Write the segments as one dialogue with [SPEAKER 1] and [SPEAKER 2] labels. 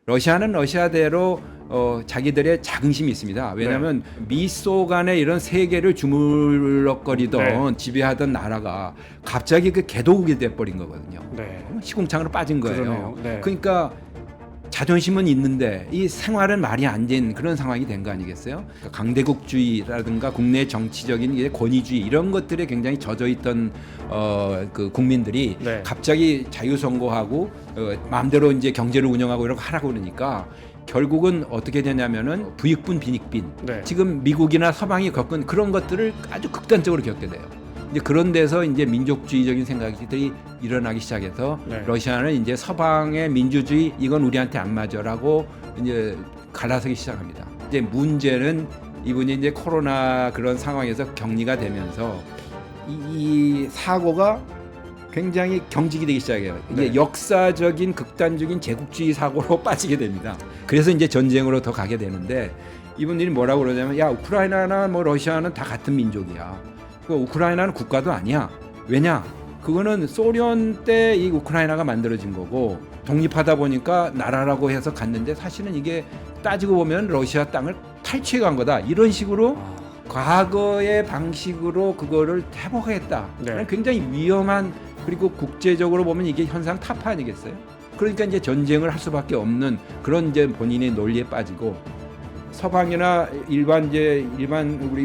[SPEAKER 1] 러시아는 러시아대로 자기들의 자긍심이 있습니다. 왜냐하면 미소 간의 이런 세계를 주물럭거리던 지배하던 나라가 갑자기 그 개도국이 돼버린 거거든요. 시궁창으로 빠진 거예요. 그러니까 자존심은 있는데 이 생활은 말이 안 된 그런 상황이 된 거 아니겠어요? 그러니까 강대국주의라든가 국내 정치적인 권위주의 이런 것들에 굉장히 젖어 있던 그 국민들이 갑자기 자유선거하고 마음대로 이제 경제를 운영하고 이런 거 하라고 그러니까 결국은 어떻게 되냐면은 부익분 빈익빈. 지금 미국이나 서방이 겪은 그런 것들을 아주 극단적으로 겪게 돼요. 이제 그런 데서 이제 민족주의적인 생각들이 일어나기 시작해서 러시아는 이제 서방의 민주주의 이건 우리한테 안 맞아라고 이제 갈라서기 시작합니다. 이제 문제는 이분이 이제 코로나 그런 상황에서 격리가 되면서 이 사고가 굉장히 경직이 되기 시작해요. 이제 역사적인 극단적인 제국주의 사고로 빠지게 됩니다. 그래서 이제 전쟁으로 더 가게 되는데 이분들이 뭐라고 그러냐면 야 우크라이나나 뭐 러시아는 다 같은 민족이야. 우크라이나는 국가도 아니야. 왜냐? 그거는 소련 때 이 우크라이나가 만들어진 거고 독립하다 보니까 나라라고 해서 갔는데 사실은 이게 따지고 보면 러시아 땅을 탈취해 간 거다. 이런 식으로 과거의 방식으로 그거를 회복하겠다. 굉장히 위험한 그리고 국제적으로 보면 이게 현상 타파 아니겠어요? 그러니까 이제 전쟁을 할 수밖에 없는 그런 이제 본인의 논리에 빠지고 서방이나 일반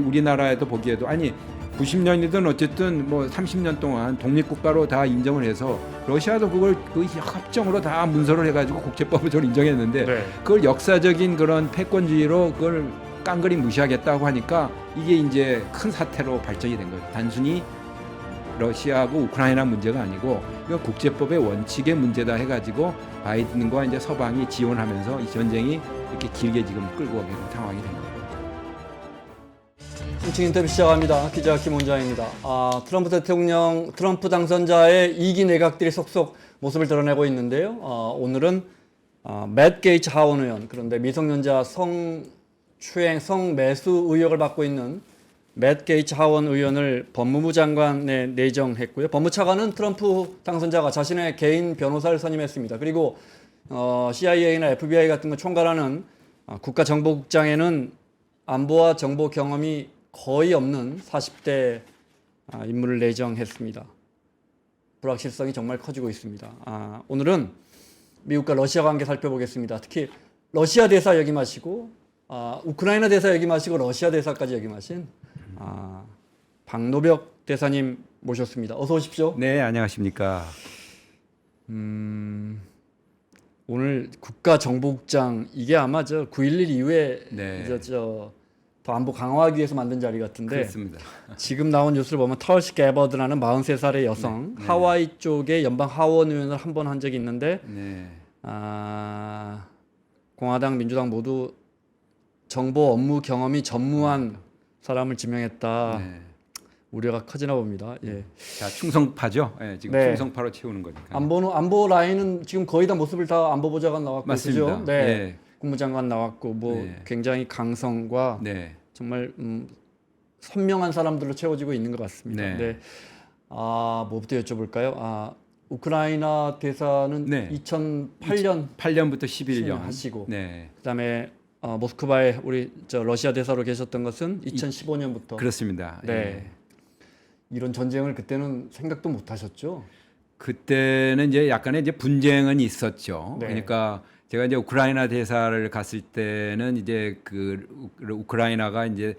[SPEAKER 1] 우리나라에도 보기에도 아니 90년이든 어쨌든 뭐 30년 동안 독립국가로 다 인정을 해서 러시아도 그걸 그 협정으로 다 문서를 해가지고 국제법을 인정했는데 그걸 역사적인 그런 패권주의로 그걸 깡그리 무시하겠다고 하니까 이게 이제 큰 사태로 발전이 된 거죠. 단순히 러시아하고 우크라이나 문제가 아니고 이건 국제법의 원칙의 문제다 해가지고 바이든과 이제 서방이 지원하면서 이 전쟁이 이렇게 길게 지금 끌고 가게 된 상황이 된 거예요.
[SPEAKER 2] 정치 인터뷰 시작합니다. 기자 김원장입니다. 트럼프 당선자의 2기 내각들이 속속 모습을 드러내고 있는데요. 오늘은 맷 게이츠 하원 의원, 그런데 미성년자 성추행, 성매수 의혹을 받고 있는 맷 게이츠 하원 의원을 법무부 장관에 내정했고요. 법무차관은 트럼프 당선자가 자신의 개인 변호사를 선임했습니다. 그리고 CIA나 FBI 같은 거 총괄하는 국가정보국장에는 안보와 정보 경험이 거의 없는 40대 인물을 내정했습니다. 불확실성이 정말 커지고 있습니다. 오늘은 미국과 러시아 관계 살펴보겠습니다. 특히 러시아 대사 역임하시고 우크라이나 대사 역임하시고 러시아 대사까지 역임하신 박노벽 대사님 모셨습니다. 어서 오십시오.
[SPEAKER 1] 네, 안녕하십니까.
[SPEAKER 2] 오늘 국가정보국장 이게 아마 9.11 이후에 더 안보 강화하기 위해서 만든 자리 같은데
[SPEAKER 1] 그렇습니다.
[SPEAKER 2] 지금 나온 뉴스를 보면 털시 게버드라는 43살의 여성 하와이 쪽의 연방 하원 의원을 한 번 한 적이 있는데 공화당 민주당 모두 정보 업무 경험이 전무한 사람을 지명했다. 우려가 커지나 봅니다.
[SPEAKER 1] 자, 충성파죠. 지금 충성파로 채우는 거니까.
[SPEAKER 2] 안보 라인은 지금 거의 다 모습을 다 안보보좌관 나왔고,
[SPEAKER 1] 맞습니다.
[SPEAKER 2] 그죠? 국무장관 나왔고, 굉장히 강성과 정말 선명한 사람들로 채워지고 있는 것 같습니다. 뭐부터 여쭤볼까요? 우크라이나 대사는 2008년부터
[SPEAKER 1] 11년
[SPEAKER 2] 하시고, 그다음에 모스크바에 우리 러시아 대사로 계셨던 것은 2015년부터.
[SPEAKER 1] 그렇습니다.
[SPEAKER 2] 이런 전쟁을 그때는 생각도 못 하셨죠?
[SPEAKER 1] 그때는 이제 약간의 이제 분쟁은 있었죠. 그러니까 제가 이제 우크라이나 대사를 갔을 때는 이제 그 우크라이나가 이제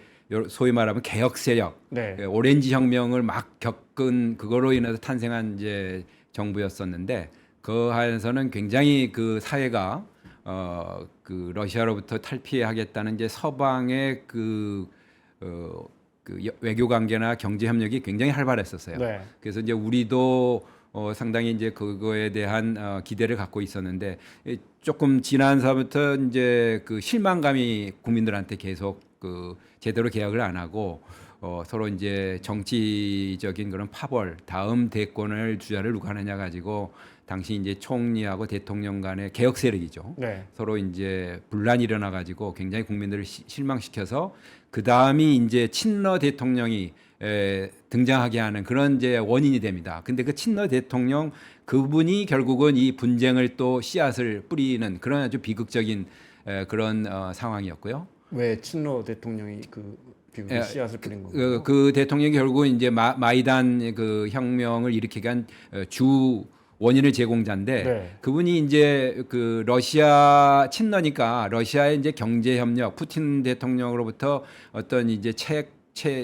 [SPEAKER 1] 소위 말하면 개혁 세력, 오렌지 혁명을 막 겪은 그거로 인해서 탄생한 이제 정부였었는데 그 하에서는 굉장히 그 사회가 그 러시아로부터 탈피하겠다는 이제 서방의 그 외교 관계나 경제 협력이 굉장히 활발했었어요. 그래서 이제 우리도 상당히 이제 그거에 대한 기대를 갖고 있었는데 조금 지난 사부터 이제 그 실망감이 국민들한테 계속 그 제대로 계약을 안 하고 서로 이제 정치적인 그런 파벌, 다음 대권을 주자를 누가 하느냐 가지고 당시 이제 총리하고 대통령 간의 개혁 세력이죠.
[SPEAKER 2] 네.
[SPEAKER 1] 서로 이제 분란이 일어나 가지고 굉장히 국민들을 실망시켜서 그 다음이 이제 친러 대통령이 등장하게 하는 그런 이제 원인이 됩니다. 근데 그 친러 대통령 그분이 결국은 이 분쟁을 또 씨앗을 뿌리는 그런 아주 비극적인 그런 상황이었고요.
[SPEAKER 2] 왜 친러 대통령이 그 비극의
[SPEAKER 1] 예,
[SPEAKER 2] 씨앗을 뿌린 건가요?
[SPEAKER 1] 그 대통령이 결국 이제 마이단 그 혁명을 일으키게 한 주 원인의 제공자인데
[SPEAKER 2] 네.
[SPEAKER 1] 그분이 이제 그 러시아 친러니까 러시아의 이제 경제 협력 푸틴 대통령으로부터 어떤 이제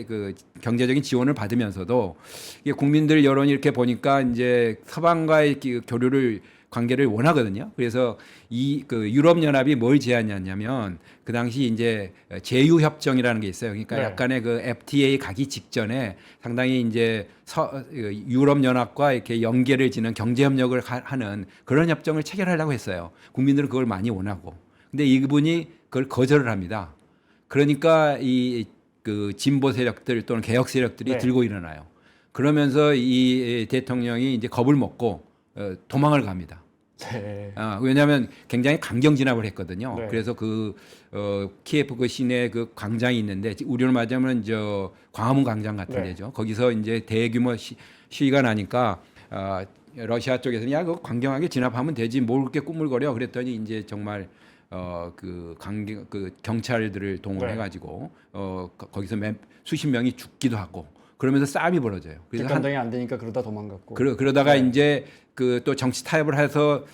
[SPEAKER 1] 그 경제적인 지원을 받으면서도 이게 국민들 여론이 이렇게 보니까 이제 서방과의 교류를 관계를 원하거든요. 그래서 이 그 유럽 연합이 뭘 제안했냐면 그 당시 이제 제휴 협정이라는 게 있어요. 그러니까
[SPEAKER 2] 네.
[SPEAKER 1] 약간의 그 FTA 가기 직전에 상당히 이제 유럽 연합과 이렇게 연계를 지는 경제 협력을 하는 그런 협정을 체결하려고 했어요. 국민들은 그걸 많이 원하고. 근데 이분이 그걸 거절을 합니다. 그러니까 이 그 진보 세력들 또는 개혁 세력들이
[SPEAKER 2] 네.
[SPEAKER 1] 들고 일어나요. 그러면서 이 대통령이 이제 겁을 먹고 도망을 갑니다.
[SPEAKER 2] 네.
[SPEAKER 1] 왜냐하면 굉장히 강경 진압을 했거든요.
[SPEAKER 2] 네.
[SPEAKER 1] 그래서 키예프 그 시내 그 광장이 있는데 우리로 말하자면 저 광화문 광장 같은
[SPEAKER 2] 네.
[SPEAKER 1] 데죠. 거기서 이제 대규모 시위가 나니까 러시아 쪽에서는 야, 그 강경하게 진압하면 되지 뭘 그렇게 꾸물거려 그랬더니 이제 정말 그 경찰들을 동원해가지고 거기서 수십 명이 죽기도 하고 그러면서 싸움이 벌어져요. 그래서
[SPEAKER 2] 뒷감당이 안 되니까 그러다 도망갔고.
[SPEAKER 1] 그러다가
[SPEAKER 2] 네.
[SPEAKER 1] 이제 그 또 정치 타협을 해서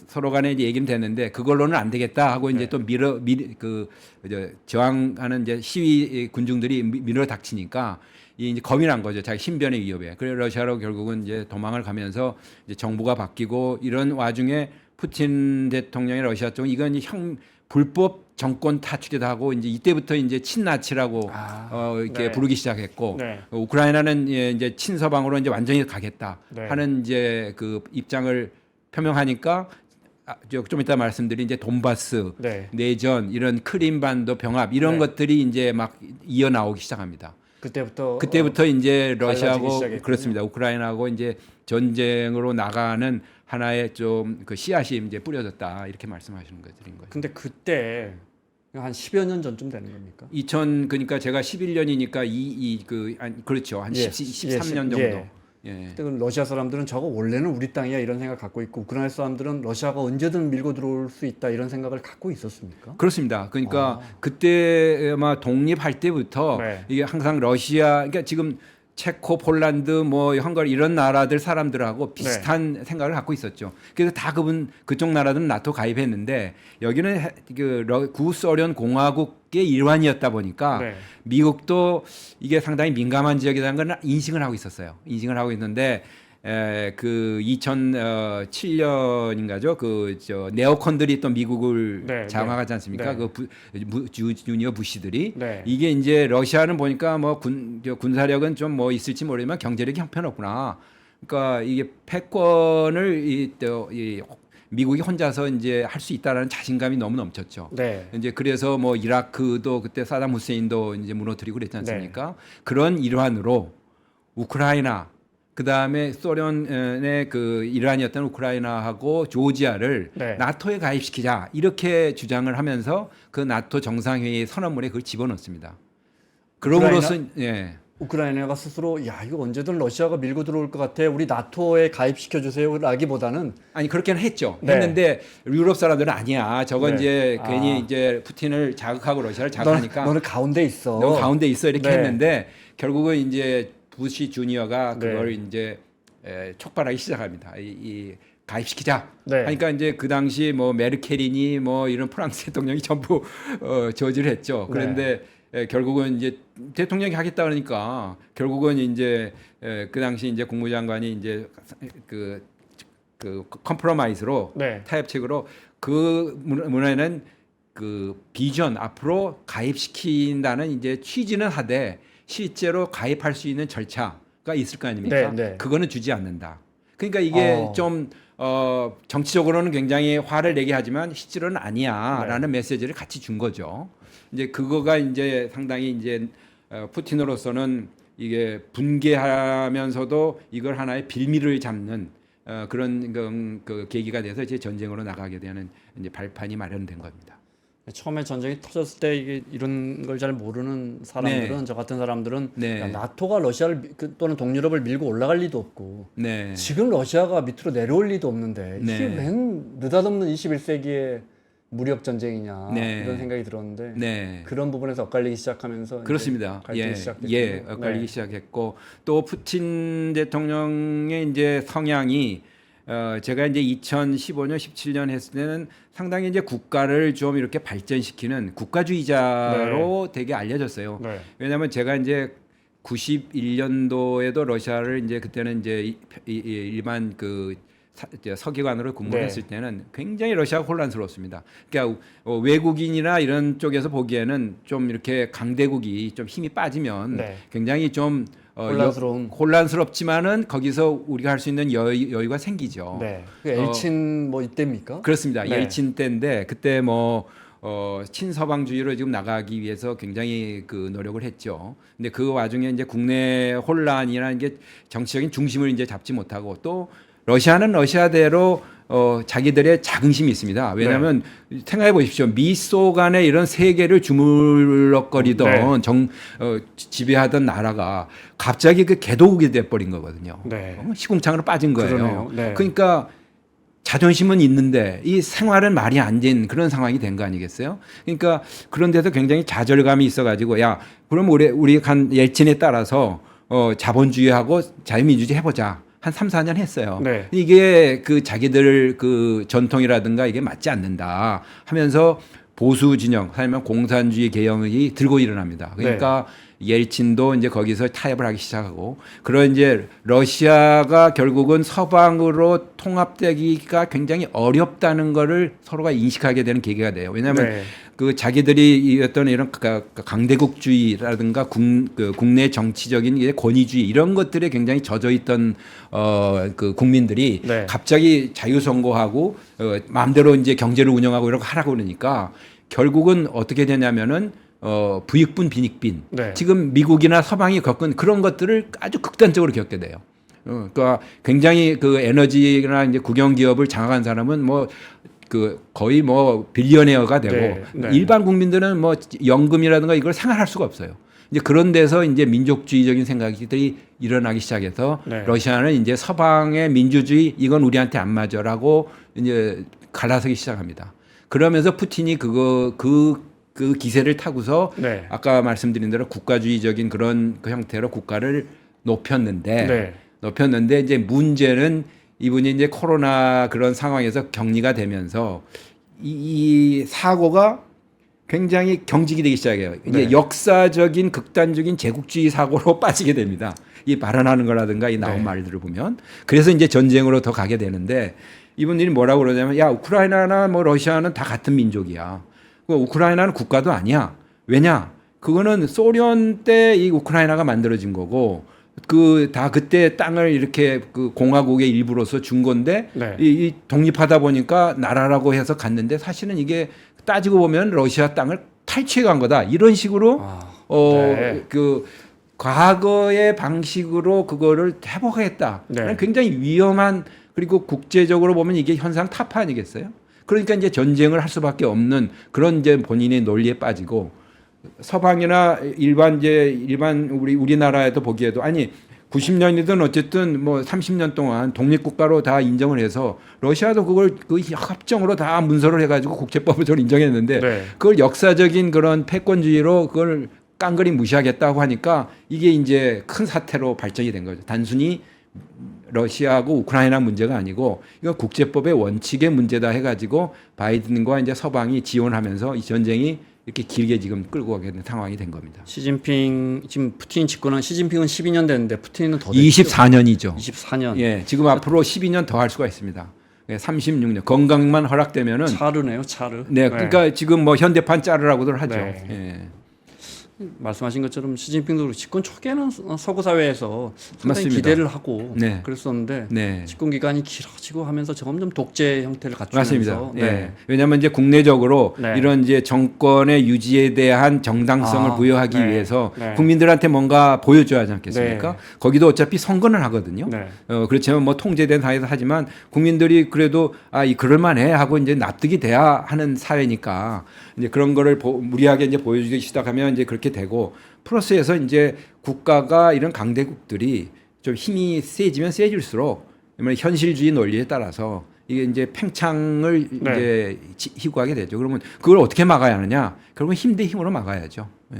[SPEAKER 1] 서로 간에 이제 얘기는 됐는데 그걸로는 안 되겠다 하고 이제
[SPEAKER 2] 네.
[SPEAKER 1] 또 저항하는 이제 시위 군중들이 밀어닥치니까 이제 겁이 난 거죠. 자기 신변의 위협에. 그래서 러시아로 결국은 이제 도망을 가면서 이제 정부가 바뀌고 이런 와중에 푸틴 대통령의 러시아 쪽은 이건 이제 불법 정권 타출이다 하고 이제 이때부터 이제 친나치라고 이렇게
[SPEAKER 2] 네.
[SPEAKER 1] 부르기 시작했고
[SPEAKER 2] 네.
[SPEAKER 1] 우크라이나는 이제 친서방으로 이제 완전히 가겠다
[SPEAKER 2] 네.
[SPEAKER 1] 하는 이제 그 입장을 표명하니까 좀 이따 말씀드린 이제 돈바스
[SPEAKER 2] 네.
[SPEAKER 1] 내전 이런 크림반도 병합 이런
[SPEAKER 2] 네.
[SPEAKER 1] 것들이 이제 막 이어 나오기 시작합니다.
[SPEAKER 2] 그때부터
[SPEAKER 1] 이제
[SPEAKER 2] 갈라지기
[SPEAKER 1] 러시아하고
[SPEAKER 2] 시작했군요.
[SPEAKER 1] 그렇습니다. 우크라이나하고 이제 전쟁으로 나가는 하나의 좀 그 씨앗이 이제 뿌려졌다 이렇게 말씀하시는 것들인 거죠.
[SPEAKER 2] 근데 그때 한 10여 년 전쯤 되는 겁니까?
[SPEAKER 1] 그러니까 제가 11년이니까 그렇죠. 한
[SPEAKER 2] 예,
[SPEAKER 1] 13년 정도.
[SPEAKER 2] 예.
[SPEAKER 1] 예.
[SPEAKER 2] 그때 러시아 사람들은 저거 원래는 우리 땅이야 이런 생각 갖고 있고 우크라이나 사람들은 러시아가 언제든 밀고 들어올 수 있다 이런 생각을 갖고 있었습니까?
[SPEAKER 1] 그렇습니다. 그러니까 그때 아마 독립할 때부터
[SPEAKER 2] 네.
[SPEAKER 1] 이게 항상 그러니까 지금 체코, 폴란드, 뭐 헝가리 이런 나라들 사람들하고 비슷한 생각을 갖고 있었죠. 그래서 다 그쪽 나라들은 나토 가입했는데 여기는 구소련 공화국의 일환이었다 보니까
[SPEAKER 2] 네.
[SPEAKER 1] 미국도 이게 상당히 민감한 지역이라는 걸 인식을 하고 있었어요. 인식을 하고 있는데 그 2007년인가죠? 네오콘들이 또 미국을
[SPEAKER 2] 네,
[SPEAKER 1] 장악하지 않습니까?
[SPEAKER 2] 네.
[SPEAKER 1] 주니어 부시들이
[SPEAKER 2] 네.
[SPEAKER 1] 이게 이제 러시아는 보니까 뭐 군사력은 좀 뭐 있을지 모르지만 경제력이 형편없구나. 그러니까 이게 패권을 미국이 혼자서 이제 할 수 있다라는 자신감이 너무 넘쳤죠.
[SPEAKER 2] 네.
[SPEAKER 1] 이제 그래서 뭐 이라크도 그때 사담 후세인도 이제 무너뜨리고 그랬지 않습니까? 그런 일환으로 우크라이나 그 다음에 소련의 그 일환이었던 우크라이나하고 조지아를
[SPEAKER 2] 네.
[SPEAKER 1] 나토에 가입시키자 이렇게 주장을 하면서 그 나토 정상회의 선언문에 그걸 집어넣습니다. 그럼으로써
[SPEAKER 2] 우크라이나가 스스로 야 이거 언제든 러시아가 밀고 들어올 것 같아 우리 나토에 가입시켜 주세요라기보다는
[SPEAKER 1] 아니 그렇게는 했죠.
[SPEAKER 2] 네.
[SPEAKER 1] 했는데 유럽 사람들은 아니야. 저건
[SPEAKER 2] 네.
[SPEAKER 1] 이제 괜히 이제 푸틴을 자극하고 러시아를 자극하니까
[SPEAKER 2] 너는 가운데 있어.
[SPEAKER 1] 너 가운데 있어 이렇게
[SPEAKER 2] 네.
[SPEAKER 1] 했는데 결국은 이제 부시 주니어가
[SPEAKER 2] 네.
[SPEAKER 1] 그걸 이제 촉발하기 시작합니다. 이 가입시키자.
[SPEAKER 2] 네.
[SPEAKER 1] 하니까 이제 그 당시 뭐 메르켈이니 뭐 이런 프랑스 대통령이 전부 저지를 했죠. 그런데 결국은 이제 대통령이 하겠다 그러니까 결국은 이제 그 당시 이제 국무장관이 이제 그 컴프로마이즈로
[SPEAKER 2] 네.
[SPEAKER 1] 타협책으로 그 문화에는 그 비전 앞으로 가입시킨다는 이제 취지는 하되 실제로 가입할 수 있는 절차가 있을 거 아닙니까?
[SPEAKER 2] 네, 네.
[SPEAKER 1] 그거는 주지 않는다. 그러니까 이게 좀 정치적으로는 굉장히 화를 내게 하지만 실제로는 아니야라는 메시지를 같이 준 거죠. 이제 그거가 이제 상당히 이제 푸틴으로서는 이게 분개하면서도 이걸 하나의 빌미를 잡는 그런 그 계기가 돼서 이제 전쟁으로 나가게 되는 이제 발판이 마련된 겁니다.
[SPEAKER 2] 처음에 전쟁이 터졌을 때 이게 이런 걸 잘 모르는 사람들은
[SPEAKER 1] 네.
[SPEAKER 2] 저 같은 사람들은
[SPEAKER 1] 네.
[SPEAKER 2] 야, 나토가 러시아를 또는 동유럽을 밀고 올라갈 리도 없고
[SPEAKER 1] 네.
[SPEAKER 2] 지금 러시아가 밑으로 내려올 리도 없는데 이게
[SPEAKER 1] 네.
[SPEAKER 2] 웬 느닷없는 21세기의 무력 전쟁이냐
[SPEAKER 1] 네.
[SPEAKER 2] 이런 생각이 들었는데
[SPEAKER 1] 네.
[SPEAKER 2] 그런 부분에서 엇갈리기 시작하면서
[SPEAKER 1] 그렇습니다.
[SPEAKER 2] 이제 갈등이
[SPEAKER 1] 예,
[SPEAKER 2] 시작됐군요.
[SPEAKER 1] 예, 엇갈리기
[SPEAKER 2] 네.
[SPEAKER 1] 시작했고 또 푸틴 대통령의 이제 성향이 제가 이제 2015년, 17년 했을 때는 상당히 이제 국가를 좀 이렇게 발전시키는 국가주의자로 되게 알려졌어요.
[SPEAKER 2] 네.
[SPEAKER 1] 왜냐하면 제가 이제 91년도에도 러시아를 이제 그때는 이제 일반 그 서기관으로 근무를
[SPEAKER 2] 네.
[SPEAKER 1] 했을 때는 굉장히 러시아가 혼란스러웠습니다. 그러니까 외국인이나 이런 쪽에서 보기에는 좀 이렇게 강대국이 좀 힘이 빠지면
[SPEAKER 2] 네.
[SPEAKER 1] 굉장히 좀 혼란스럽지만은 거기서 우리가 할 수 있는 여유가 생기죠.
[SPEAKER 2] 네. 그 엘친 뭐 이때입니까?
[SPEAKER 1] 그렇습니다.
[SPEAKER 2] 네.
[SPEAKER 1] 옐친 때인데 그때 뭐 친서방주의로 지금 나가기 위해서 굉장히 그 노력을 했죠. 근데 그 와중에 이제 국내 혼란이라는 게 정치적인 중심을 이제 잡지 못하고 또 러시아는 러시아대로 자기들의 자긍심이 있습니다. 왜냐하면 생각해 보십시오. 미소 간의 이런 세계를 주물럭거리던 지배하던 나라가 갑자기 그 개도국이 돼버린 거거든요.
[SPEAKER 2] 네.
[SPEAKER 1] 시궁창으로 빠진 거예요.
[SPEAKER 2] 그러네요. 네.
[SPEAKER 1] 그러니까 자존심은 있는데 이 생활은 말이 안 된 그런 상황이 된 거 아니겠어요? 그러니까 그런 데서 굉장히 좌절감이 있어가지고 야 그럼 우리 간 옐친에 따라서 자본주의하고 자유민주주의 해보자. 한 3, 4년 했어요.
[SPEAKER 2] 네.
[SPEAKER 1] 이게 그 자기들 그 전통이라든가 이게 맞지 않는다 하면서 보수 진영, 아니면 공산주의 개혁이 들고 일어납니다. 그러니까 옐친도 이제 거기서 타협을 하기 시작하고 그런 이제 러시아가 결국은 서방으로 통합되기가 굉장히 어렵다는 거를 서로가 인식하게 되는 계기가 돼요. 왜냐하면 그 자기들이 어떤 이런 강대국주의라든가 국내 정치적인 권위주의 이런 것들에 굉장히 젖어 있던 그 국민들이 갑자기 자유선거하고 마음대로 이제 경제를 운영하고 이런 거 하라고 그러니까 결국은 어떻게 되냐면은 부익분 빈익빈 지금 미국이나 서방이 겪은 그런 것들을 아주 극단적으로 겪게 돼요. 그러니까 굉장히 그 에너지나 이제 국영 기업을 장악한 사람은 뭐 그 거의 뭐 빌리어네어가 되고 일반 국민들은 뭐 연금이라든가 이걸 생활할 수가 없어요. 이제 그런 데서 이제 민족주의적인 생각들이 일어나기 시작해서 러시아는 이제 서방의 민주주의 이건 우리한테 안 맞아라고 이제 갈라서기 시작합니다. 그러면서 푸틴이 그 기세를 타고서 아까 말씀드린 대로 국가주의적인 그런 그 형태로 국가를 높였는데 이제 문제는 이분이 이제 코로나 그런 상황에서 격리가 되면서 이 사고가 굉장히 경직이 되기 시작해요. 이제 역사적인 극단적인 제국주의 사고로 빠지게 됩니다. 이 발언하는 거라든가 이 나온 말들을 보면 그래서 이제 전쟁으로 더 가게 되는데 이분들이 뭐라고 그러냐면 야 우크라이나나 뭐 러시아는 다 같은 민족이야. 우크라이나는 국가도 아니야. 왜냐? 그거는 소련 때 이 우크라이나가 만들어진 거고 그때 땅을 이렇게 그 공화국의 일부로서 준 건데 이 독립하다 보니까 나라라고 해서 갔는데 사실은 이게 따지고 보면 러시아 땅을 탈취해 간 거다. 이런 식으로 그 과거의 방식으로 그거를 회복하겠다. 굉장히 위험한 그리고 국제적으로 보면 이게 현상 타파 아니겠어요? 그러니까 이제 전쟁을 할 수밖에 없는 그런 이제 본인의 논리에 빠지고 서방이나 일반 우리나라에도 보기에도 아니 90년이든 어쨌든 뭐 30년 동안 독립국가로 다 인정을 해서 러시아도 그걸 그 협정으로 다 문서를 해가지고 국제법을 인정했는데 그걸 역사적인 그런 패권주의로 그걸 깡그리 무시하겠다고 하니까 이게 이제 큰 사태로 발전이 된 거죠. 단순히 러시아하고 우크라이나 문제가 아니고 이건 국제법의 원칙의 문제다 해가지고 바이든과 이제 서방이 지원하면서 이 전쟁이 이렇게 길게 지금 끌고 가게 된 상황이 된 겁니다.
[SPEAKER 2] 지금 푸틴 집권한 시진핑은 12년 됐는데 푸틴은 더 됐죠?
[SPEAKER 1] 24년이죠.
[SPEAKER 2] 24년.
[SPEAKER 1] 예, 지금 앞으로 12년 더 할 수가 있습니다. 36년 건강만 허락되면은
[SPEAKER 2] 차르네요, 차르.
[SPEAKER 1] 네, 그러니까 지금 뭐 현대판 짜르라고들 하죠. 예.
[SPEAKER 2] 말씀하신 것처럼 시진핑도 집권 초기에는 서구 사회에서 상당히
[SPEAKER 1] 맞습니다.
[SPEAKER 2] 기대를 하고
[SPEAKER 1] 네.
[SPEAKER 2] 그랬었는데
[SPEAKER 1] 네.
[SPEAKER 2] 집권 기간이 길어지고 하면서 점점 독재 형태를
[SPEAKER 1] 맞습니다.
[SPEAKER 2] 갖추면서
[SPEAKER 1] 예. 왜냐하면 이제 국내적으로
[SPEAKER 2] 네.
[SPEAKER 1] 이런 이제 정권의 유지에 대한 정당성을
[SPEAKER 2] 아,
[SPEAKER 1] 부여하기
[SPEAKER 2] 네.
[SPEAKER 1] 위해서
[SPEAKER 2] 네.
[SPEAKER 1] 국민들한테 뭔가 보여줘야 하지 않겠습니까?
[SPEAKER 2] 네.
[SPEAKER 1] 거기도 어차피 선거는 하거든요.
[SPEAKER 2] 네.
[SPEAKER 1] 그렇지만 뭐 통제된 사회에서 하지만 국민들이 그래도 이 그럴만해 하고 이제 납득이 돼야 하는 사회니까 이제 그런 거를 무리하게 이제 보여주기 시작하면 이제 그렇게 되고 플러스에서 이제 국가가 이런 강대국들이 좀 힘이 세지면 세질수록 현실주의 논리에 따라서 이게 이제 팽창을
[SPEAKER 2] 네.
[SPEAKER 1] 이제 희구하게 되죠. 그러면 그걸 어떻게 막아야 하느냐? 결국은 힘 대 힘으로 막아야죠. 예.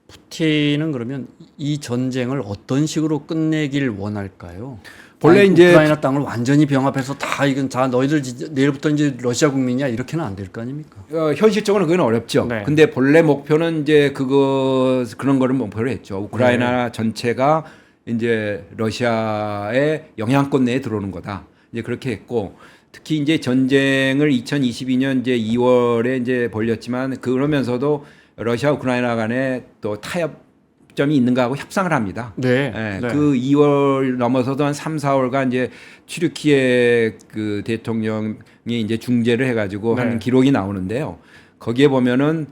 [SPEAKER 2] 푸틴은 그러면 이 전쟁을 어떤 식으로 끝내길 원할까요?
[SPEAKER 1] 본래
[SPEAKER 2] 아니,
[SPEAKER 1] 이제
[SPEAKER 2] 우크라이나 땅을 완전히 병합해서 다 이건 다 너희들 내일부터 이제 러시아 국민이야 이렇게는 안 될 거 아닙니까?
[SPEAKER 1] 현실적으로는 그건 어렵죠.
[SPEAKER 2] 네.
[SPEAKER 1] 근데 본래 목표는 이제 그런 거를 목표로 했죠. 우크라이나 전체가 이제 러시아의 영향권 내에 들어오는 거다. 이제 그렇게 했고 특히 이제 전쟁을 2022년 이제 2월에 이제 벌였지만 그러면서도 러시아 우크라이나 간에 또 타협점이 있는가 하고 협상을 합니다.
[SPEAKER 2] 네.
[SPEAKER 1] 예, 그 2월 넘어서도 한 3, 4월간 이제 튀르키예 그 대통령이 이제 중재를 해가지고
[SPEAKER 2] 네.
[SPEAKER 1] 한 기록이 나오는데요. 거기에 보면은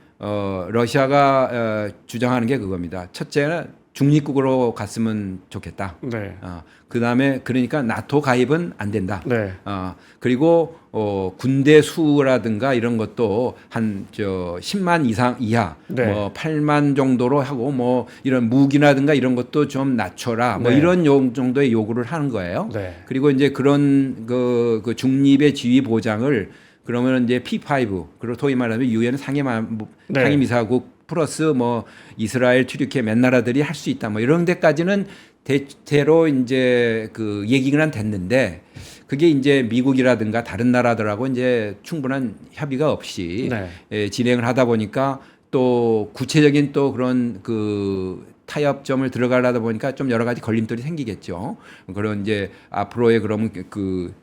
[SPEAKER 1] 러시아가 주장하는 게 그겁니다. 첫째는 중립국으로 갔으면 좋겠다.
[SPEAKER 2] 네.
[SPEAKER 1] 그 다음에 그러니까 나토 가입은 안 된다.
[SPEAKER 2] 네.
[SPEAKER 1] 그리고 군대 수라든가 이런 것도 한 10만 이하,
[SPEAKER 2] 네.
[SPEAKER 1] 뭐 8만 정도로 하고 뭐 이런 무기라든가 이런 것도 좀 낮춰라. 뭐
[SPEAKER 2] 네.
[SPEAKER 1] 이런 정도의 요구를 하는 거예요.
[SPEAKER 2] 네.
[SPEAKER 1] 그리고 이제 그런 그 중립의 지위 보장을 그러면 이제 P5 그리고 소위 말하면 유엔
[SPEAKER 2] 네.
[SPEAKER 1] 상임이사국 플러스 뭐 이스라엘, 튀르키예 몇 나라들이 할 수 있다. 뭐 이런 데까지는 대체로 이제 그 얘기가 됐는데 그게 이제 미국이라든가 다른 나라들하고 이제 충분한 협의가 없이
[SPEAKER 2] 네.
[SPEAKER 1] 진행을 하다 보니까 또 구체적인 또 그런 그 타협점을 들어가려다 보니까 좀 여러 가지 걸림돌이 생기겠죠. 그런 이제 앞으로의 그러면 그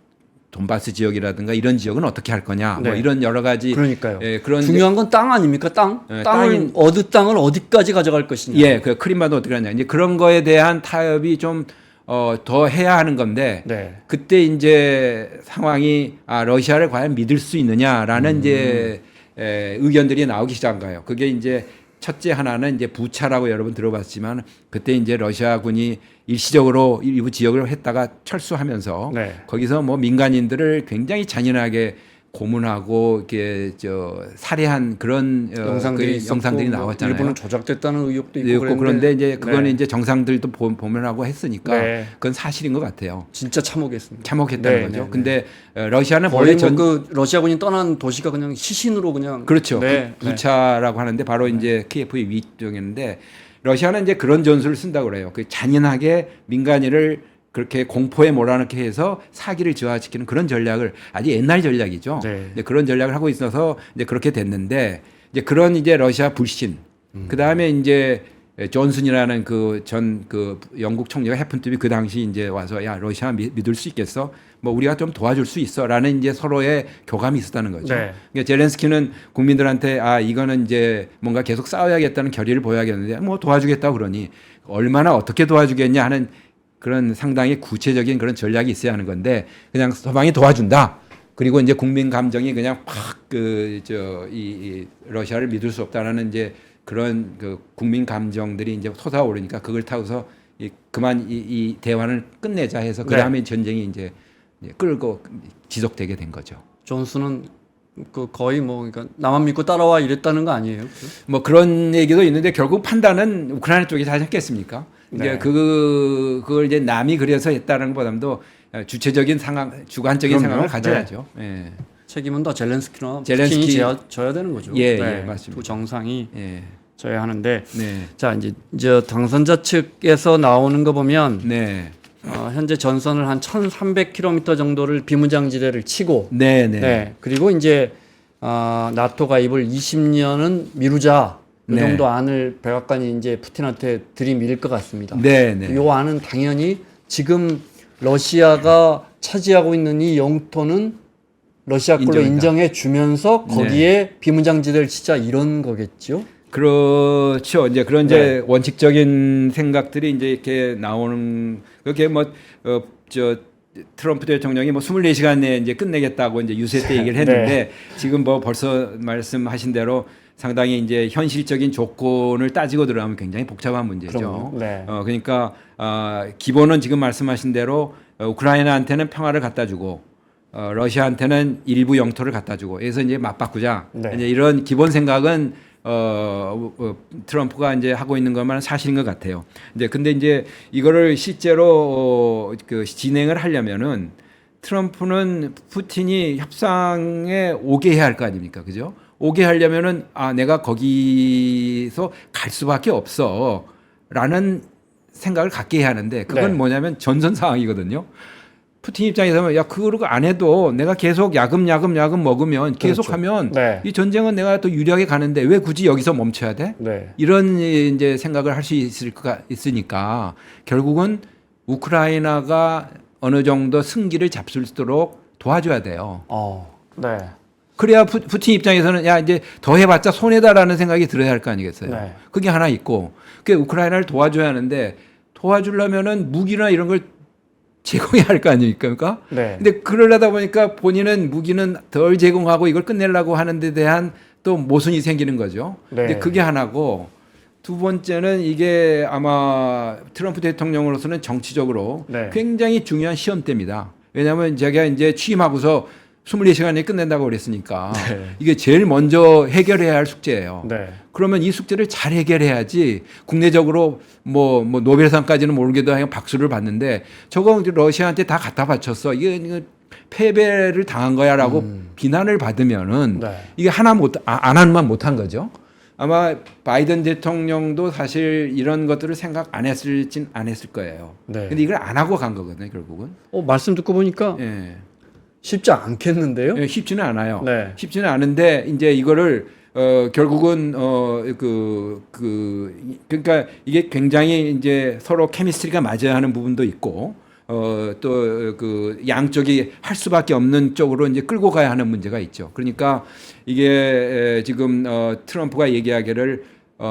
[SPEAKER 1] 돈바스 지역이라든가 이런 지역은 어떻게 할 거냐,
[SPEAKER 2] 네.
[SPEAKER 1] 뭐 이런 여러 가지
[SPEAKER 2] 그러니까요.
[SPEAKER 1] 그런
[SPEAKER 2] 중요한 건 땅 아닙니까? 땅.
[SPEAKER 1] 예,
[SPEAKER 2] 땅을 땅을 어디까지 가져갈 것이냐.
[SPEAKER 1] 예, 그 크림반도 어떻게 하냐. 이제 그런 거에 대한 타협이 좀 더 해야 하는 건데
[SPEAKER 2] 네.
[SPEAKER 1] 그때 이제 상황이 러시아를 과연 믿을 수 있느냐라는 이제 의견들이 나오기 시작한 거예요. 그게 이제 첫째 하나는 이제 부차라고 여러분 들어봤지만 그때 이제 러시아군이 일시적으로 일부 지역을 했다가 철수하면서
[SPEAKER 2] 네.
[SPEAKER 1] 거기서 뭐 민간인들을 굉장히 잔인하게 고문하고 이렇게 살해한 그런
[SPEAKER 2] 영상들이
[SPEAKER 1] 그 영상들이 나왔잖아요.
[SPEAKER 2] 일부는 조작됐다는 의혹도 있고
[SPEAKER 1] 그런데 이제 그거는
[SPEAKER 2] 네.
[SPEAKER 1] 이제 정상들도 보면하고 했으니까
[SPEAKER 2] 네.
[SPEAKER 1] 그건 사실인 것 같아요.
[SPEAKER 2] 진짜 참혹했습니다.
[SPEAKER 1] 참혹했다는
[SPEAKER 2] 네,
[SPEAKER 1] 거죠.
[SPEAKER 2] 네,
[SPEAKER 1] 근데 러시아는
[SPEAKER 2] 거의
[SPEAKER 1] 원래
[SPEAKER 2] 그 러시아군이 떠난 도시가 그냥 시신으로 그냥
[SPEAKER 1] 그렇죠.
[SPEAKER 2] 네,
[SPEAKER 1] 그 부차라고 하는데 바로 이제 키예프의 위쪽이었는데 러시아는 이제 그런 전술을 쓴다고 그래요. 그 잔인하게 민간인을 그렇게 공포에 몰아넣게 해서 사기를 저하시키는 그런 전략을 아주 옛날 전략이죠.
[SPEAKER 2] 네.
[SPEAKER 1] 근데 그런 전략을 하고 있어서 이제 그렇게 됐는데 이제 그런 이제 러시아 불신. 그 다음에 이제 존슨이라는 그 영국 총리가 해픈투비 그 당시 이제 와서 야 러시아 믿을 수 있겠어? 뭐 우리가 좀 도와줄 수 있어라는 이제 서로의 교감이 있었다는 거죠.
[SPEAKER 2] 네.
[SPEAKER 1] 그러니까 젤렌스키는 국민들한테 이거는 이제 뭔가 계속 싸워야겠다는 결의를 보여야겠는데 뭐 도와주겠다고 그러니 얼마나 어떻게 도와주겠냐 하는 그런 상당히 구체적인 그런 전략이 있어야 하는 건데 그냥 서방이 도와준다. 그리고 이제 국민 감정이 그냥 팍 이 러시아를 믿을 수 없다라는 이제 그런 그 국민 감정들이 이제 솟아오르니까 그걸 타고서 그만 이 대화를 끝내자 해서 그 다음에 전쟁이 이제 끌고 지속되게 된 거죠.
[SPEAKER 2] 존슨은 그 거의 뭐 그러니까 나만 믿고 따라와 이랬다는 거 아니에요?
[SPEAKER 1] 뭐 그런 얘기도 있는데 결국 판단은 우크라이나 쪽이 하지 않겠습니까? 이제
[SPEAKER 2] 네.
[SPEAKER 1] 그걸 이제 남이 그려서 했다는 것보다도 주체적인 상황, 주관적인
[SPEAKER 2] 그럼요.
[SPEAKER 1] 상황을 가져야죠. 예.
[SPEAKER 2] 책임은 다 젤렌스키나
[SPEAKER 1] 젤렌스키.
[SPEAKER 2] 푸틴이 져야 되는 거죠.
[SPEAKER 1] 예,
[SPEAKER 2] 네.
[SPEAKER 1] 예, 맞습니다.
[SPEAKER 2] 두 정상이
[SPEAKER 1] 예.
[SPEAKER 2] 져야 하는데
[SPEAKER 1] 네.
[SPEAKER 2] 자 이제 당선자 측에서 나오는 거 보면
[SPEAKER 1] 네.
[SPEAKER 2] 현재 전선을 한 1,300km 정도를 비무장지대를 치고
[SPEAKER 1] 네, 네.
[SPEAKER 2] 네. 그리고 이제 나토 가입을 20년은 미루자 이
[SPEAKER 1] 네.
[SPEAKER 2] 정도 안을 백악관이 이제 푸틴한테 들이밀 것 같습니다.
[SPEAKER 1] 네, 네.
[SPEAKER 2] 이 안은 당연히 지금 러시아가 차지하고 있는 이 영토는 러시아 걸로
[SPEAKER 1] 인정한다.
[SPEAKER 2] 인정해 주면서 거기에 비무장지대를 치자 이런 거겠죠?
[SPEAKER 1] 그렇죠. 이제 그런 이제 원칙적인 생각들이 이제 이렇게 나오는 그게 저 트럼프 대통령이 뭐 24시간 내에 이제 끝내겠다고 이제 유세 때 얘기를 했는데 지금 뭐 벌써 말씀하신 대로 상당히 이제 현실적인 조건을 따지고 들어가면 굉장히 복잡한 문제죠.
[SPEAKER 2] 그럼요. 네.
[SPEAKER 1] 그러니까 기본은 지금 말씀하신 대로 우크라이나한테는 평화를 갖다 주고 러시아한테는 일부 영토를 갖다 주고 그래서 이제 맞바꾸자.
[SPEAKER 2] 네.
[SPEAKER 1] 이제 이런 기본 생각은 트럼프가 이제 하고 있는 것만 사실인 것 같아요. 근데 이제 이거를 실제로 그 진행을 하려면은 트럼프는 푸틴이 협상에 오게 해야 할 거 아닙니까, 그죠? 오게 하려면은 내가 거기서 갈 수밖에 없어라는 생각을 갖게 해야 하는데 그건
[SPEAKER 2] 네.
[SPEAKER 1] 뭐냐면 전선 상황이거든요. 푸틴 입장에서는 야 그거 안 해도 내가 계속 야금 먹으면 계속하면
[SPEAKER 2] 네.
[SPEAKER 1] 이 전쟁은 내가 또 유리하게 가는데 왜 굳이 여기서 멈춰야 돼?
[SPEAKER 2] 네.
[SPEAKER 1] 이런 이제 생각을 할 수 있으니까 결국은 우크라이나가 어느 정도 승기를 잡을 수 있도록 도와줘야 돼요.
[SPEAKER 2] 네.
[SPEAKER 1] 그래야 푸틴 입장에서는 야 이제 더 해봤자 손해다라는 생각이 들어야 할 거 아니겠어요.
[SPEAKER 2] 네.
[SPEAKER 1] 그게 하나 있고 그 우크라이나를 도와줘야 하는데 도와주려면은 무기나 이런 걸 제공해야 할 거 아닙니까? 그러니까?
[SPEAKER 2] 네.
[SPEAKER 1] 근데 그러려다 보니까 본인은 무기는 덜 제공하고 이걸 끝내려고 하는 데 대한 또 모순이 생기는 거죠.
[SPEAKER 2] 네.
[SPEAKER 1] 근데 그게 하나고 두 번째는 이게 아마 트럼프 대통령으로서는 정치적으로
[SPEAKER 2] 네.
[SPEAKER 1] 굉장히 중요한 시험대입니다. 왜냐하면 제가 이제 취임하고서 24시간에 끝낸다고 그랬으니까
[SPEAKER 2] 네.
[SPEAKER 1] 이게 제일 먼저 해결해야 할 숙제예요.
[SPEAKER 2] 네.
[SPEAKER 1] 그러면 이 숙제를 잘 해결해야지 국내적으로 뭐 노벨상까지는 모르게도 그냥 박수를 받는데 저거 러시아한테 다 갖다 바쳤어. 이거 패배를 당한 거야라고 비난을 받으면은
[SPEAKER 2] 네.
[SPEAKER 1] 이게 안 한만 못한 거죠. 아마 바이든 대통령도 사실 이런 것들을 생각 안 했을 거예요.
[SPEAKER 2] 네.
[SPEAKER 1] 근데 이걸 안 하고 간 거거든요, 결국은.
[SPEAKER 2] 말씀 듣고 보니까
[SPEAKER 1] 예.
[SPEAKER 2] 쉽지 않겠는데요?
[SPEAKER 1] 예, 쉽지는 않아요.
[SPEAKER 2] 네.
[SPEAKER 1] 쉽지는 않은데 이제 이거를 결국은 그러니까 이게 굉장히 이제 서로 케미스트리가 맞아야 하는 부분도 있고 또 그 양쪽이 할 수밖에 없는 쪽으로 이제 끌고 가야 하는 문제가 있죠. 그러니까 이게 지금 트럼프가 얘기하기를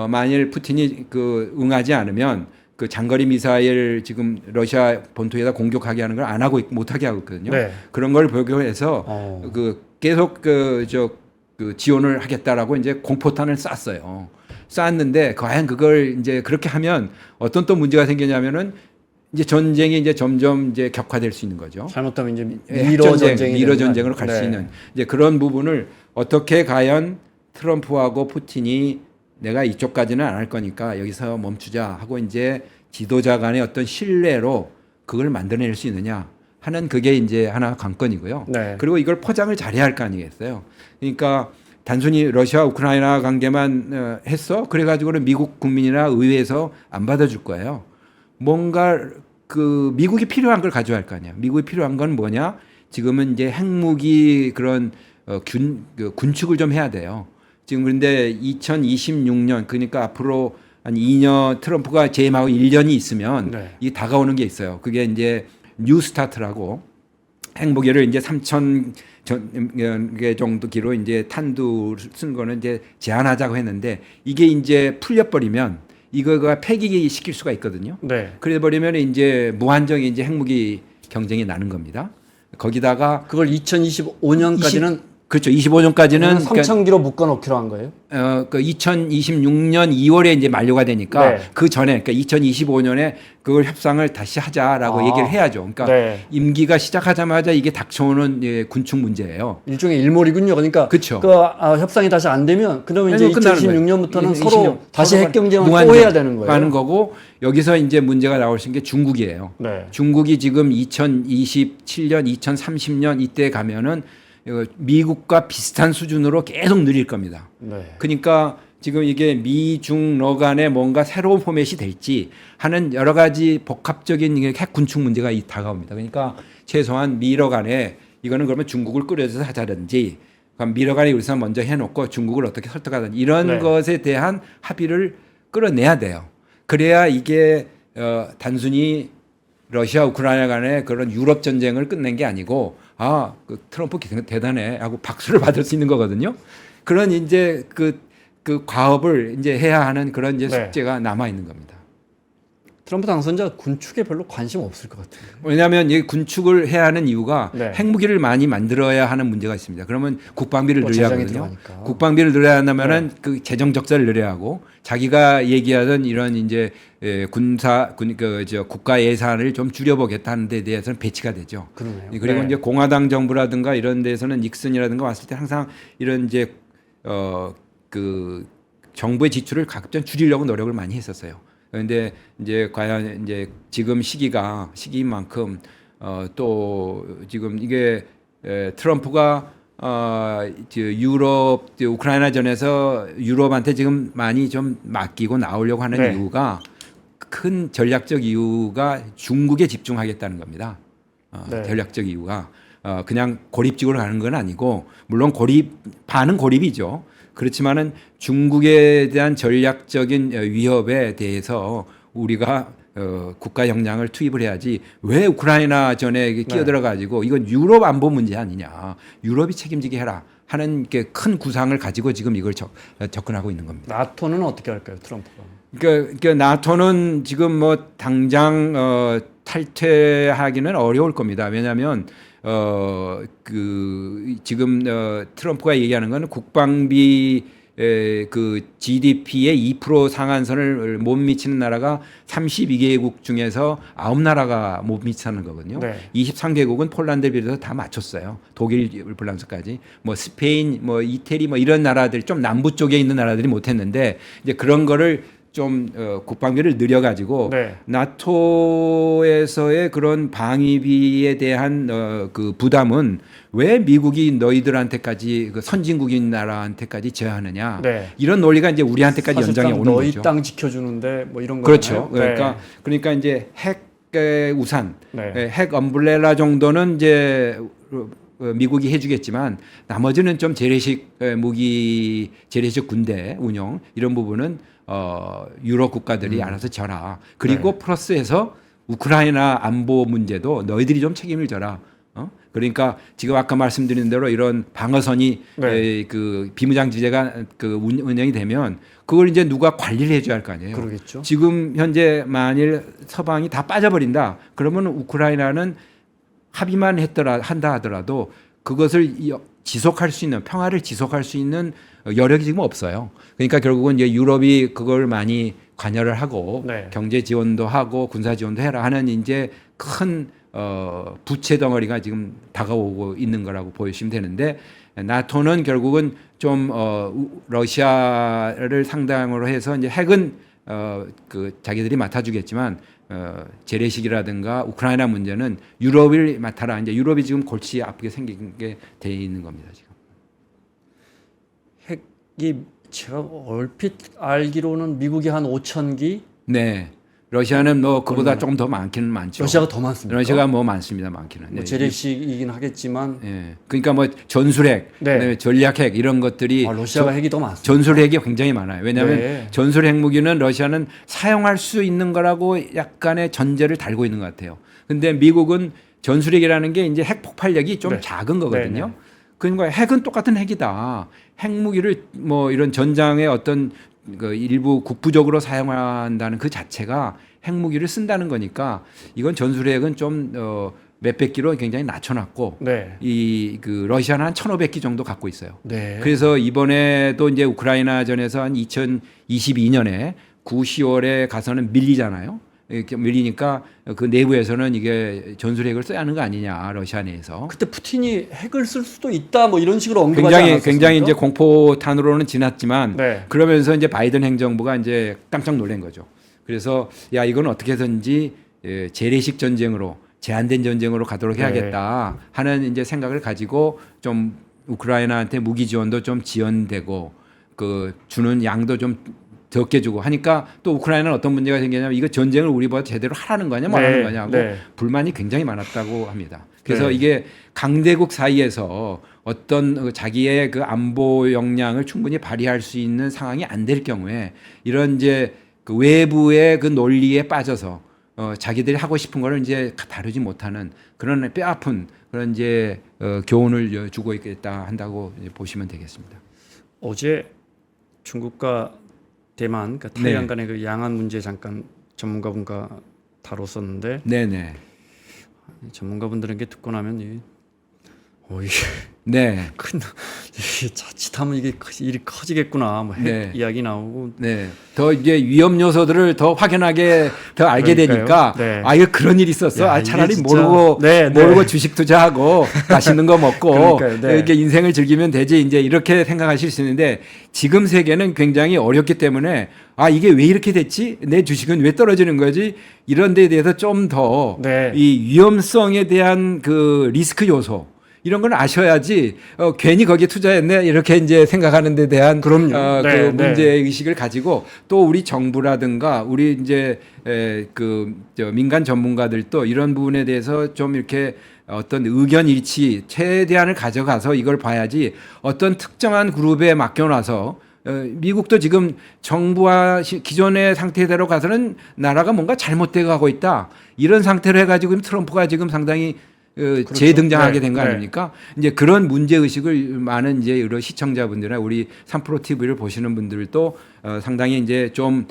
[SPEAKER 1] 만일 푸틴이 응하지 않으면 그 장거리 미사일 지금 러시아 본토에다 공격하게 하는 걸 안 하고 못하게 하고 있거든요.
[SPEAKER 2] 네.
[SPEAKER 1] 그런 걸 보고해서 계속 지원을 하겠다라고 이제 공포탄을 쐈어요. 쐈는데 과연 그걸 이제 그렇게 하면 어떤 또 문제가 생기냐면은 이제 전쟁이 이제 점점 이제 격화될 수 있는 거죠.
[SPEAKER 2] 잘못하면 이제
[SPEAKER 1] 미러 전쟁으로 갈 수
[SPEAKER 2] 네.
[SPEAKER 1] 있는 이제 그런 부분을 어떻게 과연 트럼프하고 푸틴이 내가 이쪽까지는 안 할 거니까 여기서 멈추자 하고 이제 지도자 간의 어떤 신뢰로 그걸 만들어낼 수 있느냐 하는 그게 이제 하나 관건이고요.
[SPEAKER 2] 네.
[SPEAKER 1] 그리고 이걸 포장을 잘해야 할 거 아니겠어요. 그러니까 단순히 러시아 우크라이나 관계만 했어 그래가지고는 미국 국민이나 의회에서 안 받아줄 거예요. 뭔가 미국이 필요한 걸 가져야 할 거 아니야. 미국이 필요한 건 뭐냐? 지금은 이제 핵무기 그런 군축을 좀 해야 돼요. 지금 그런데 2026년 그러니까 앞으로 한 2년 트럼프가 재임하고 1년이 있으면 이 다가오는 게 있어요. 그게 이제 뉴 스타트라고 핵무기를 이제 3,000개 정도 기로 이제 탄두 쓴 거는 이제 제한하자고 했는데 이게 이제 풀려버리면 이거가 폐기시킬 수가 있거든요.
[SPEAKER 2] 네.
[SPEAKER 1] 그래 버리면 이제 무한정의 이제 핵무기 경쟁이 나는 겁니다. 거기다가
[SPEAKER 2] 그걸 2025년까지는
[SPEAKER 1] 그렇죠. 25년까지는
[SPEAKER 2] 3,000기로 묶어놓기로 한 거예요.
[SPEAKER 1] 2026년 2월에 이제 만료가 되니까
[SPEAKER 2] 네.
[SPEAKER 1] 그 전에 그러니까 2025년에 그걸 협상을 다시 하자라고 얘기를 해야죠. 그러니까 임기가 시작하자마자 이게 닥쳐오는 군축 문제예요.
[SPEAKER 2] 일종의 일몰이군요. 그러니까
[SPEAKER 1] 그쵸.
[SPEAKER 2] 협상이 다시 안 되면 그러면 이제 2026년부터는 서로 다시 핵 경쟁을 또 해야 되는 거예요.
[SPEAKER 1] 하는 거고 여기서 이제 문제가 나올 수 있는 게 중국이에요.
[SPEAKER 2] 네.
[SPEAKER 1] 중국이 지금 2027년, 2030년 이때 가면은 미국과 비슷한 수준으로 계속 느릴 겁니다.
[SPEAKER 2] 네.
[SPEAKER 1] 그러니까 지금 이게 미중러 간에 뭔가 새로운 포맷이 될지 하는 여러 가지 복합적인 핵 군축 문제가 다가옵니다. 그러니까 최소한 미러 간에 이거는 그러면 중국을 끌어줘서 하자든지 그럼 미러 간에 여기서 먼저 해놓고 중국을 어떻게 설득하든지 이런 것에 대한 합의를 끌어내야 돼요. 그래야 이게 단순히 러시아 우크라이나 간의 그런 유럽 전쟁을 끝낸 게 아니고 그 트럼프 대단해 하고 박수를 받을 수 있는 거거든요. 그런 이제 그 과업을 이제 해야 하는 그런 이제
[SPEAKER 2] 네.
[SPEAKER 1] 숙제가 남아 있는 겁니다.
[SPEAKER 2] 트럼프 당선자 군축에 별로 관심 없을 것 같은데.
[SPEAKER 1] 왜냐하면 이 군축을 해야 하는 이유가
[SPEAKER 2] 네.
[SPEAKER 1] 핵무기를 많이 만들어야 하는 문제가 있습니다. 그러면 국방비를
[SPEAKER 2] 또
[SPEAKER 1] 늘려야
[SPEAKER 2] 재정이
[SPEAKER 1] 하거든요.
[SPEAKER 2] 들어가니까.
[SPEAKER 1] 국방비를 늘려야 한다면은 그 재정 적자를 늘려야 하고 자기가 얘기하던 이런 이제 국가 예산을 좀 줄여보겠다는 데 대해서는 배치가 되죠.
[SPEAKER 2] 그러네요.
[SPEAKER 1] 그리고
[SPEAKER 2] 네.
[SPEAKER 1] 이제 공화당 정부라든가 이런 데서는 닉슨이라든가 왔을 때 항상 이런 이제 그 정부의 지출을 각종 줄이려고 노력을 많이 했었어요. 그런데 이제 과연 이제 지금 시기인 만큼 또 지금 이게 트럼프가 유럽 우크라이나 전에서 유럽한테 지금 많이 좀 맡기고 나오려고 하는
[SPEAKER 2] 네.
[SPEAKER 1] 이유가 큰 전략적 이유가 중국에 집중하겠다는 겁니다.
[SPEAKER 2] 네.
[SPEAKER 1] 전략적 이유가 그냥 고립적으로 가는 건 아니고 물론 반은 고립이죠. 그렇지만은 중국에 대한 전략적인 위협에 대해서 우리가 국가 역량을 투입을 해야지 왜 우크라이나 전에 끼어들어 가지고 이건 유럽 안보 문제 아니냐. 유럽이 책임지게 해라 하는 게 큰 구상을 가지고 지금 이걸 접근하고 있는 겁니다.
[SPEAKER 2] 나토는 어떻게 할까요, 트럼프가?
[SPEAKER 1] 그러니까 나토는 지금 뭐 당장 탈퇴하기는 어려울 겁니다. 왜냐하면 지금 트럼프가 얘기하는 건 국방비 그 GDP의 2% 상한선을 못 미치는 나라가 32개국 중에서 9나라가 못 미치는 거거든요.
[SPEAKER 2] 네.
[SPEAKER 1] 23개국은 폴란드를 비롯해서 다 맞췄어요. 독일, 프랑스까지. 뭐 스페인, 뭐 이태리 뭐 이런 나라들 좀 남부 쪽에 있는 나라들이 못 했는데 이제 그런 거를 좀 국방비를 늘려가지고
[SPEAKER 2] 네.
[SPEAKER 1] 나토에서의 그런 방위비에 대한 그 부담은 왜 미국이 너희들한테까지 그 선진국인 나라한테까지 제하느냐
[SPEAKER 2] 네.
[SPEAKER 1] 이런 논리가 이제 우리한테까지 연장해 오는
[SPEAKER 2] 너희
[SPEAKER 1] 거죠.
[SPEAKER 2] 땅 지켜주는데 뭐 이런 거.
[SPEAKER 1] 그렇죠.
[SPEAKER 2] 네.
[SPEAKER 1] 그러니까 이제 핵 우산,
[SPEAKER 2] 네.
[SPEAKER 1] 핵 엄브렐라 정도는 이제 미국이 해주겠지만 나머지는 좀 재래식 무기, 재래식 군대 운영 이런 부분은 유럽 국가들이 알아서 져라. 그리고 플러스해서 우크라이나 안보 문제도 너희들이 좀 책임을 져라. 그러니까 지금 아까 말씀드린 대로 이런 방어선이 그 비무장지대가 그 운영이 되면 그걸 이제 누가 관리를 해줘야 할 거 아니에요.
[SPEAKER 2] 그러겠죠.
[SPEAKER 1] 지금 현재 만일 서방이 다 빠져버린다. 그러면 우크라이나는 합의만 한다 하더라도 그것을 지속할 수 있는 평화를 지속할 수 있는 여력이 지금 없어요. 그러니까 결국은 이제 유럽이 그걸 많이 관여를 하고
[SPEAKER 2] 네.
[SPEAKER 1] 경제 지원도 하고 군사 지원도 해라 하는 이제 큰 부채 덩어리가 지금 다가오고 있는 거라고 보시면 되는데 나토는 결국은 좀 러시아를 상당으로 해서 이제 핵은 그 자기들이 맡아주겠지만 재래식이라든가 우크라이나 문제는 유럽을 맡아라. 이제 유럽이 지금 골치 아프게 생긴 게 돼 있는 겁니다 지금.
[SPEAKER 2] 핵이 제가 얼핏 알기로는 미국이 한 5,000기,
[SPEAKER 1] 네. 러시아는 뭐 그보다
[SPEAKER 2] 얼마나?
[SPEAKER 1] 조금 더 많기는 많죠.
[SPEAKER 2] 러시아가 더 많습니다.
[SPEAKER 1] 러시아가 뭐 많습니다, 많기는.
[SPEAKER 2] 뭐 재래식이긴 하겠지만
[SPEAKER 1] 예. 그러니까 뭐 전술핵,
[SPEAKER 2] 네.
[SPEAKER 1] 그다음에 전략핵 이런 것들이
[SPEAKER 2] 러시아가 핵이 더 많습니다.
[SPEAKER 1] 전술핵이 굉장히 많아요. 왜냐하면
[SPEAKER 2] 네.
[SPEAKER 1] 전술핵 무기는 러시아는 사용할 수 있는 거라고 약간의 전제를 달고 있는 것 같아요. 근데 미국은 전술핵이라는 게 이제 핵 폭발력이 좀
[SPEAKER 2] 네.
[SPEAKER 1] 작은 거거든요.
[SPEAKER 2] 네, 네.
[SPEAKER 1] 그러니까 핵은 똑같은 핵이다. 핵무기를 뭐 이런 전장의 어떤 그 일부 국부적으로 사용한다는 그 자체가 핵무기를 쓴다는 거니까 이건 전술핵은 좀 몇백 기로 굉장히 낮춰놨고
[SPEAKER 2] 네.
[SPEAKER 1] 이 그 러시아는 한 1,500기 정도 갖고 있어요.
[SPEAKER 2] 네.
[SPEAKER 1] 그래서 이번에도 이제 우크라이나전에서 한 2022년에 9, 10월에 가서는 밀리잖아요. 이렇게 밀리니까 그 내부에서는 이게 전술핵을 써야 하는 거 아니냐 러시아 내에서.
[SPEAKER 2] 그때 푸틴이 핵을 쓸 수도 있다 뭐 이런 식으로 언급하지 않았습니까?
[SPEAKER 1] 굉장히 이제 공포탄으로는 지났지만
[SPEAKER 2] 네.
[SPEAKER 1] 그러면서 이제 바이든 행정부가 이제 깜짝 놀란 거죠. 그래서 야 이건 어떻게든지 재래식 전쟁으로 제한된 전쟁으로 가도록 해야겠다 하는 이제 생각을 가지고 좀 우크라이나한테 무기 지원도 좀 지연되고 그 주는 양도 좀 적게 주고 하니까 또 우크라이나는 어떤 문제가 생기냐면 이거 전쟁을 우리보다 제대로 하라는 거냐 뭐 하는 거냐고 불만이 굉장히 많았다고 합니다. 그래서 이게 강대국 사이에서 어떤 자기의 그 안보 역량을 충분히 발휘할 수 있는 상황이 안 될 경우에 이런 이제 그 외부의 그 논리에 빠져서 자기들이 하고 싶은 거를 이제 다루지 못하는 그런 뼈아픈 그런 이제 교훈을 주고 있겠다 한다고 이제 보시면 되겠습니다.
[SPEAKER 2] 어제 중국과 대만, 그러니까 타이완 간의 그 양안 문제 잠깐 전문가분과 다뤘었는데,
[SPEAKER 1] 네네.
[SPEAKER 2] 전문가분들에게 듣고 나면 이게
[SPEAKER 1] 네.
[SPEAKER 2] 이게 자칫하면 이게 일이 커지겠구나, 뭐
[SPEAKER 1] 네.
[SPEAKER 2] 이야기 나오고.
[SPEAKER 1] 네. 더 이제 위험 요소들을 더 확연하게 더 알게
[SPEAKER 2] 그러니까요.
[SPEAKER 1] 되니까
[SPEAKER 2] 네.
[SPEAKER 1] 아 이거 그런 일이 있었어.
[SPEAKER 2] 야,
[SPEAKER 1] 아
[SPEAKER 2] 이게
[SPEAKER 1] 차라리
[SPEAKER 2] 진짜-
[SPEAKER 1] 모르고
[SPEAKER 2] 네, 네.
[SPEAKER 1] 모르고 주식 투자하고 맛있는 거 먹고
[SPEAKER 2] 그러니까요. 네.
[SPEAKER 1] 이렇게 인생을 즐기면 되지 이제 이렇게 생각하실 수 있는데 지금 세계는 굉장히 어렵기 때문에 아 이게 왜 이렇게 됐지? 내 주식은 왜 떨어지는 거지? 이런 데에 대해서 좀 더 이
[SPEAKER 2] 네.
[SPEAKER 1] 위험성에 대한 그 리스크 요소 이런 걸 아셔야지 괜히 거기에 투자했네 이렇게 이제 생각하는 데 대한
[SPEAKER 2] 그럼요.
[SPEAKER 1] 그
[SPEAKER 2] 네,
[SPEAKER 1] 문제
[SPEAKER 2] 네.
[SPEAKER 1] 의식을 가지고 또 우리 정부라든가 우리 이제 민간 전문가들도 이런 부분에 대해서 좀 이렇게 어떤 의견 일치 최대한을 가져가서 이걸 봐야지 어떤 특정한 그룹에 맡겨놔서 미국도 지금 정부와 기존의 상태대로 가서는 나라가 뭔가 잘못돼 가고 있다 이런 상태로 해가지고 트럼프가 지금 상당히
[SPEAKER 2] 그렇죠.
[SPEAKER 1] 재등장하게 된 거
[SPEAKER 2] 네,
[SPEAKER 1] 아닙니까? 이제 그런 문제 의식을 많은 이제 여러 시청자분들이나 우리 3프로 TV를 보시는 분들도 상당히 이제 좀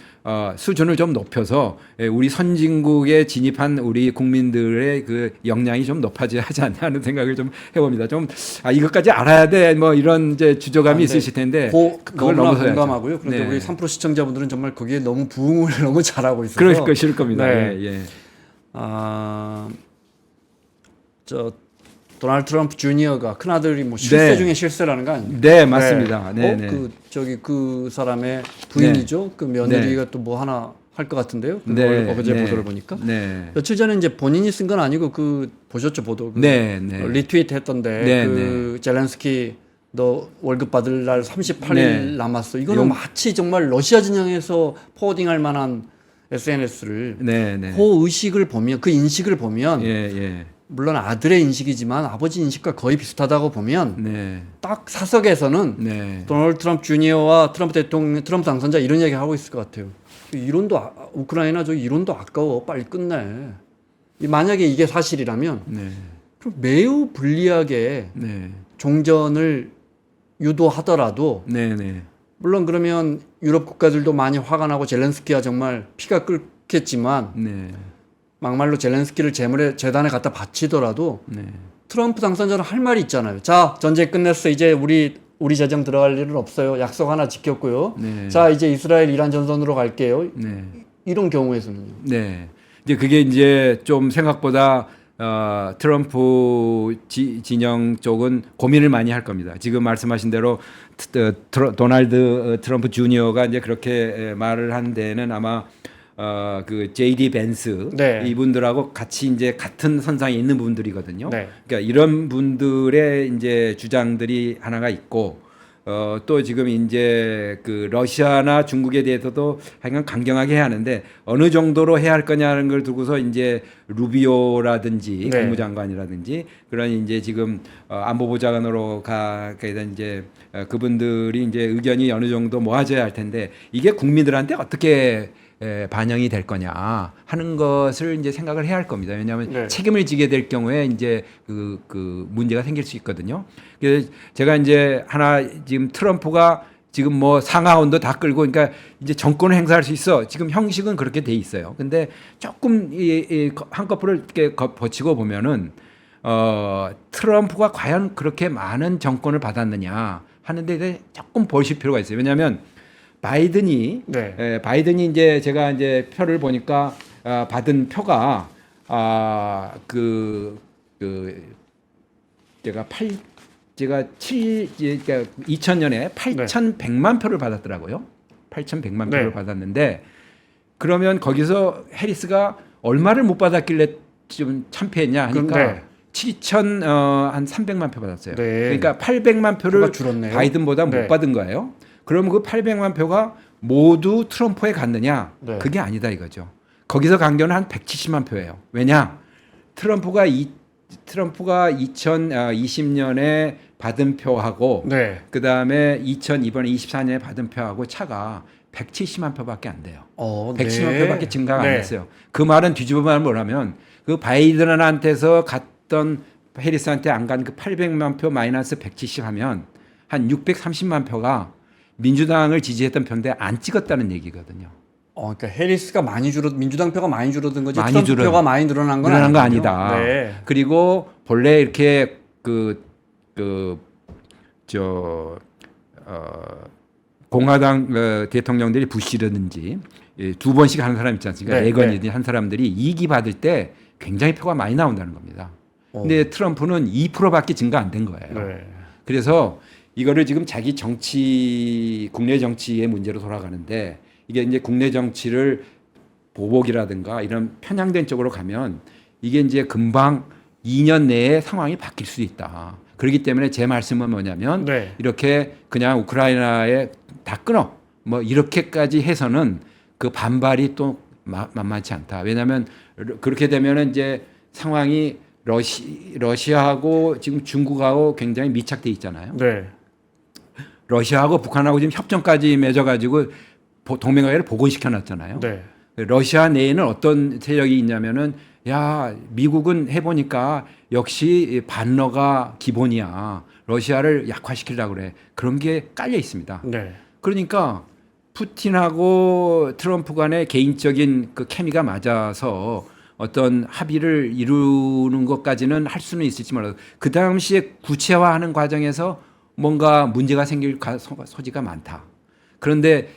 [SPEAKER 1] 수준을 좀 높여서 우리 선진국에 진입한 우리 국민들의 그 역량이 좀 높아져야 하지 않나 하는 생각을 좀 해봅니다. 좀 이것까지 알아야 돼 뭐 이런 이제 주저감이
[SPEAKER 2] 네.
[SPEAKER 1] 있으실 텐데
[SPEAKER 2] 그걸 너무나
[SPEAKER 1] 넘어서야죠.
[SPEAKER 2] 공감하고요. 그런데
[SPEAKER 1] 네.
[SPEAKER 2] 우리 3프로 시청자분들은 정말 거기에 너무 부응을 너무 잘하고 있어서.
[SPEAKER 1] 그럴 것일 겁니다.
[SPEAKER 2] 네.
[SPEAKER 1] 예, 예.
[SPEAKER 2] 도널드 트럼프 주니어가 큰 아들이 뭐 실세
[SPEAKER 1] 네.
[SPEAKER 2] 중에 실세라는 거 아닙니까?
[SPEAKER 1] 네, 맞습니다. 네, 네.
[SPEAKER 2] 그 사람의 부인이죠. 그 며느리가 또 뭐 하나 할 것 같은데요. 어제 보도를 보니까.
[SPEAKER 1] 네.
[SPEAKER 2] 며칠 전에 이제 본인이 쓴 건 아니고 그 보셨죠 보도?
[SPEAKER 1] 네, 네.
[SPEAKER 2] 리트윗 했던데
[SPEAKER 1] 네,
[SPEAKER 2] 그 젤렌스키 너 월급 받을 날 38일
[SPEAKER 1] 네.
[SPEAKER 2] 남았어. 이거는 마치 정말 러시아 진영에서 포워딩할 만한 SNS를
[SPEAKER 1] 네, 네.
[SPEAKER 2] 그 의식을 보면 그 인식을 보면
[SPEAKER 1] 예, 예.
[SPEAKER 2] 물론 아들의 인식이지만 아버지 인식과 거의 비슷하다고 보면
[SPEAKER 1] 네.
[SPEAKER 2] 딱 사석에서는
[SPEAKER 1] 네.
[SPEAKER 2] 도널드 트럼프 주니어와 트럼프 대통령, 트럼프 당선자 이런 이야기 하고 있을 것 같아요. 이론도 우크라이나 저 이론도 아까워 빨리 끝내. 만약에 이게 사실이라면
[SPEAKER 1] 네.
[SPEAKER 2] 그럼 매우 불리하게
[SPEAKER 1] 네.
[SPEAKER 2] 종전을 유도하더라도
[SPEAKER 1] 네, 네.
[SPEAKER 2] 물론 그러면 유럽 국가들도 많이 화가 나고 젤렌스키가 정말 피가 끓겠지만
[SPEAKER 1] 네.
[SPEAKER 2] 막말로 젤렌스키를 재단에 갖다 바치더라도
[SPEAKER 1] 네.
[SPEAKER 2] 트럼프 당선자는 할 말이 있잖아요. 자, 전쟁 끝냈어. 이제 우리 재정 들어갈 일은 없어요. 약속 하나 지켰고요.
[SPEAKER 1] 네.
[SPEAKER 2] 자, 이제 이스라엘 이란 전선으로 갈게요.
[SPEAKER 1] 네.
[SPEAKER 2] 이런 경우에서는요.
[SPEAKER 1] 네. 이제 그게 이제 좀 생각보다 트럼프 진영 쪽은 고민을 많이 할 겁니다. 지금 말씀하신 대로 도널드 트럼프 주니어가 이제 그렇게 말을 한 데는 아마 그 JD 벤스
[SPEAKER 2] 네.
[SPEAKER 1] 이분들하고 같이 이제 같은 선상에 있는 분들이거든요.
[SPEAKER 2] 네.
[SPEAKER 1] 그러니까 이런 분들의 이제 주장들이 하나가 있고 또 지금 이제 그 러시아나 중국에 대해서도 하여간 강경하게 해야 하는데 어느 정도로 해야 할 거냐는 걸 두고서 이제 루비오라든지
[SPEAKER 2] 네.
[SPEAKER 1] 국무장관이라든지 그런 이제 지금 안보보좌관으로 가게 된 이제 그분들이 이제 의견이 어느 정도 모아져야 할 텐데 이게 국민들한테 어떻게 반영이 될 거냐 하는 것을 이제 생각을 해야 할 겁니다. 왜냐하면
[SPEAKER 2] 네.
[SPEAKER 1] 책임을 지게 될 경우에 이제 그 문제가 생길 수 있거든요. 그래서 제가 이제 하나 지금 트럼프가 지금 뭐 상하원도 다 끌고 그러니까 이제 정권을 행사할 수 있어. 지금 형식은 그렇게 돼 있어요. 근데 조금 이 한꺼풀을 이렇게 거치고 보면은 트럼프가 과연 그렇게 많은 정권을 받았느냐 하는 데 대해 조금 보실 필요가 있어요. 왜냐하면 바이든이 이제 제가 이제 표를 보니까 받은 표가 제가 2000년에 8,100만 표를 받았더라고요. 8,100만 표를 받았는데 그러면 거기서 해리스가 얼마를 못 받았길래 좀 참패했냐 하니까 7,300만 표 받았어요. 그러니까 800만 표를 바이든보다 못 받은 거예요. 그럼 그 800만 표가 모두 트럼프에 갔느냐? 그게 아니다 이거죠. 거기서 간 거는 한 170만 표예요. 왜냐? 트럼프가 2020년에 받은 표하고 그다음에 이번에 24년에 받은 표하고 차가 170만 표밖에 안 돼요. 170만 표밖에 증가가 안 됐어요. 그 말은 뒤집어 말하면 뭐냐면 그 바이든한테서 갔던 해리스한테 안 간 그 800만 표 마이너스 170 하면 한 630만 표가 민주당을 지지했던 표인데 안 찍었다는 얘기거든요.
[SPEAKER 2] 그러니까 해리스가 많이 민주당 표가 많이 줄어든 거지
[SPEAKER 1] 많이
[SPEAKER 2] 트럼프 표가 많이 늘어난 건
[SPEAKER 1] 늘어난 거
[SPEAKER 2] 아니군요.
[SPEAKER 1] 아니다.
[SPEAKER 2] 네.
[SPEAKER 1] 그리고 본래 이렇게 공화당 대통령들이 부시라든지 두 번씩 하는 사람 있지 않습니까?
[SPEAKER 2] 네,
[SPEAKER 1] 레건이든 한 사람들이 2기 받을 때 굉장히 표가 많이 나온다는 겁니다. 근데 트럼프는 2%밖에 증가 안 된 거예요.
[SPEAKER 2] 네.
[SPEAKER 1] 그래서 이거를 지금 자기 국내 정치의 문제로 돌아가는데 이게 이제 국내 정치를 보복이라든가 이런 편향된 쪽으로 가면 이게 이제 금방 2년 내에 상황이 바뀔 수 있다. 그렇기 때문에 제 말씀은 뭐냐면
[SPEAKER 2] 네.
[SPEAKER 1] 이렇게 그냥 우크라이나에 다 끊어 뭐 이렇게까지 해서는 그 반발이 또 만만치 않다. 왜냐하면 그렇게 되면은 이제 상황이 러시아하고 지금 중국하고 굉장히 밀착돼 있잖아요.
[SPEAKER 2] 네.
[SPEAKER 1] 러시아하고 북한하고 지금 협정까지 맺어가지고 동맹관계를 복원시켜놨잖아요.
[SPEAKER 2] 네.
[SPEAKER 1] 러시아 내에는 어떤 세력이 있냐면은 야 미국은 해보니까 역시 반러가 기본이야. 러시아를 약화시키려고 그래. 그런 게 깔려 있습니다.
[SPEAKER 2] 네.
[SPEAKER 1] 그러니까 푸틴하고 트럼프 간의 개인적인 그 케미가 맞아서 어떤 합의를 이루는 것까지는 할 수는 있을지 몰라도 그 당시에 구체화하는 과정에서 뭔가 문제가 생길 소지가 많다. 그런데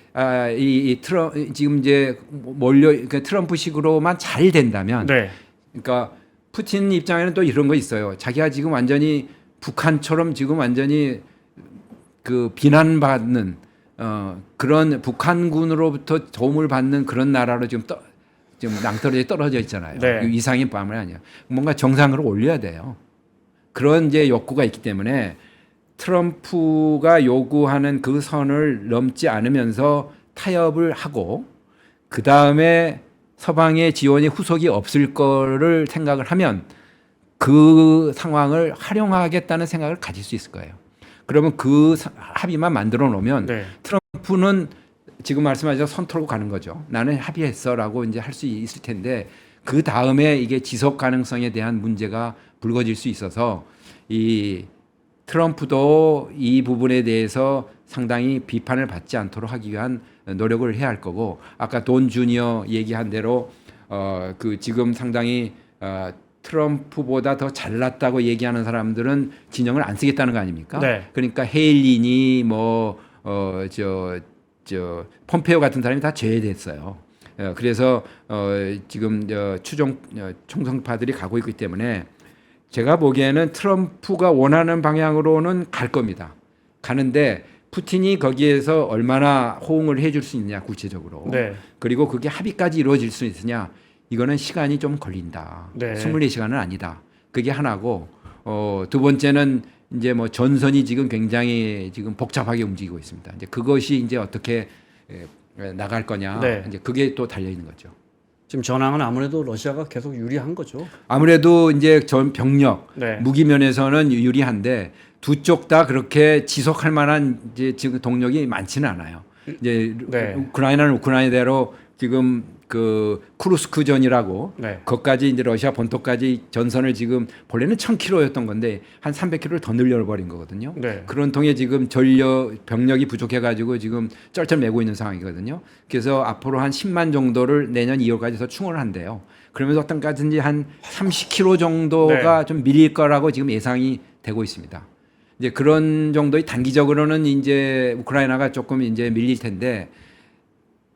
[SPEAKER 1] 지금 이제 그러니까 트럼프식으로만 잘 된다면,
[SPEAKER 2] 네.
[SPEAKER 1] 그러니까 푸틴 입장에는 또 이런 거 있어요. 자기가 지금 완전히 북한처럼 지금 완전히 그 비난받는 그런 북한군으로부터 도움을 받는 그런 나라로 지금 낭떠러지에 떨어져 있잖아요.
[SPEAKER 2] 네.
[SPEAKER 1] 이상인 밤은 아니야. 뭔가 정상으로 올려야 돼요. 그런 이제 욕구가 있기 때문에 트럼프가 요구하는 그 선을 넘지 않으면서 타협을 하고 그 다음에 서방의 지원이 후속이 없을 거를 생각을 하면 그 상황을 활용하겠다는 생각을 가질 수 있을 거예요. 그러면 그 합의만 만들어 놓으면
[SPEAKER 2] 네.
[SPEAKER 1] 트럼프는 지금 말씀하신 손 털고 가는 거죠. 나는 합의했어라고 이제 할 수 있을 텐데 그 다음에 이게 지속 가능성에 대한 문제가 불거질 수 있어서 이 트럼프도 이 부분에 대해서 상당히 비판을 받지 않도록 하기 위한 노력을 해야 할 거고 아까 돈 주니어 얘기한 대로 그 지금 상당히 트럼프보다 더 잘났다고 얘기하는 사람들은 진영을 안 쓰겠다는 거 아닙니까?
[SPEAKER 2] 네.
[SPEAKER 1] 그러니까 헤일리니 폼페이오 같은 사람이 다 제외됐어요. 그래서 지금 총성파들이 가고 있기 때문에 제가 보기에는 트럼프가 원하는 방향으로는 갈 겁니다. 가는데 푸틴이 거기에서 얼마나 호응을 해줄 수 있느냐 구체적으로.
[SPEAKER 2] 네.
[SPEAKER 1] 그리고 그게 합의까지 이루어질 수 있으냐 이거는 시간이 좀 걸린다.
[SPEAKER 2] 네.
[SPEAKER 1] 24시간은 아니다. 그게 하나고 두 번째는 이제 뭐 전선이 지금 굉장히 지금 복잡하게 움직이고 있습니다. 이제 그것이 이제 어떻게 나갈 거냐.
[SPEAKER 2] 네.
[SPEAKER 1] 이제 그게 또 달려 있는 거죠.
[SPEAKER 2] 지금 전황은 아무래도 러시아가 계속 유리한 거죠.
[SPEAKER 1] 아무래도 이제 전 병력,
[SPEAKER 2] 네.
[SPEAKER 1] 무기 면에서는 유리한데 두 쪽 다 그렇게 지속할 만한 이제 지금 동력이 많지는 않아요. 이제
[SPEAKER 2] 네.
[SPEAKER 1] 우크라이나는 우크라이나대로 지금 그 쿠르스크전이라고
[SPEAKER 2] 네.
[SPEAKER 1] 거기까지 이제 러시아 본토까지 전선을 지금 본래는 1,000km였던 건데 한 300km를 더 늘려버린 거거든요.
[SPEAKER 2] 네.
[SPEAKER 1] 그런 통에 지금 병력이 부족해가지고 지금 쩔쩔매고 있는 상황이거든요. 그래서 앞으로 한 10만 정도를 내년 2월까지 더 충원을 한대요. 그러면서 어떤까지인지 한 30km 정도가
[SPEAKER 2] 네.
[SPEAKER 1] 좀 밀릴 거라고 지금 예상이 되고 있습니다. 이제 그런 정도의 단기적으로는 이제 우크라이나가 조금 이제 밀릴 텐데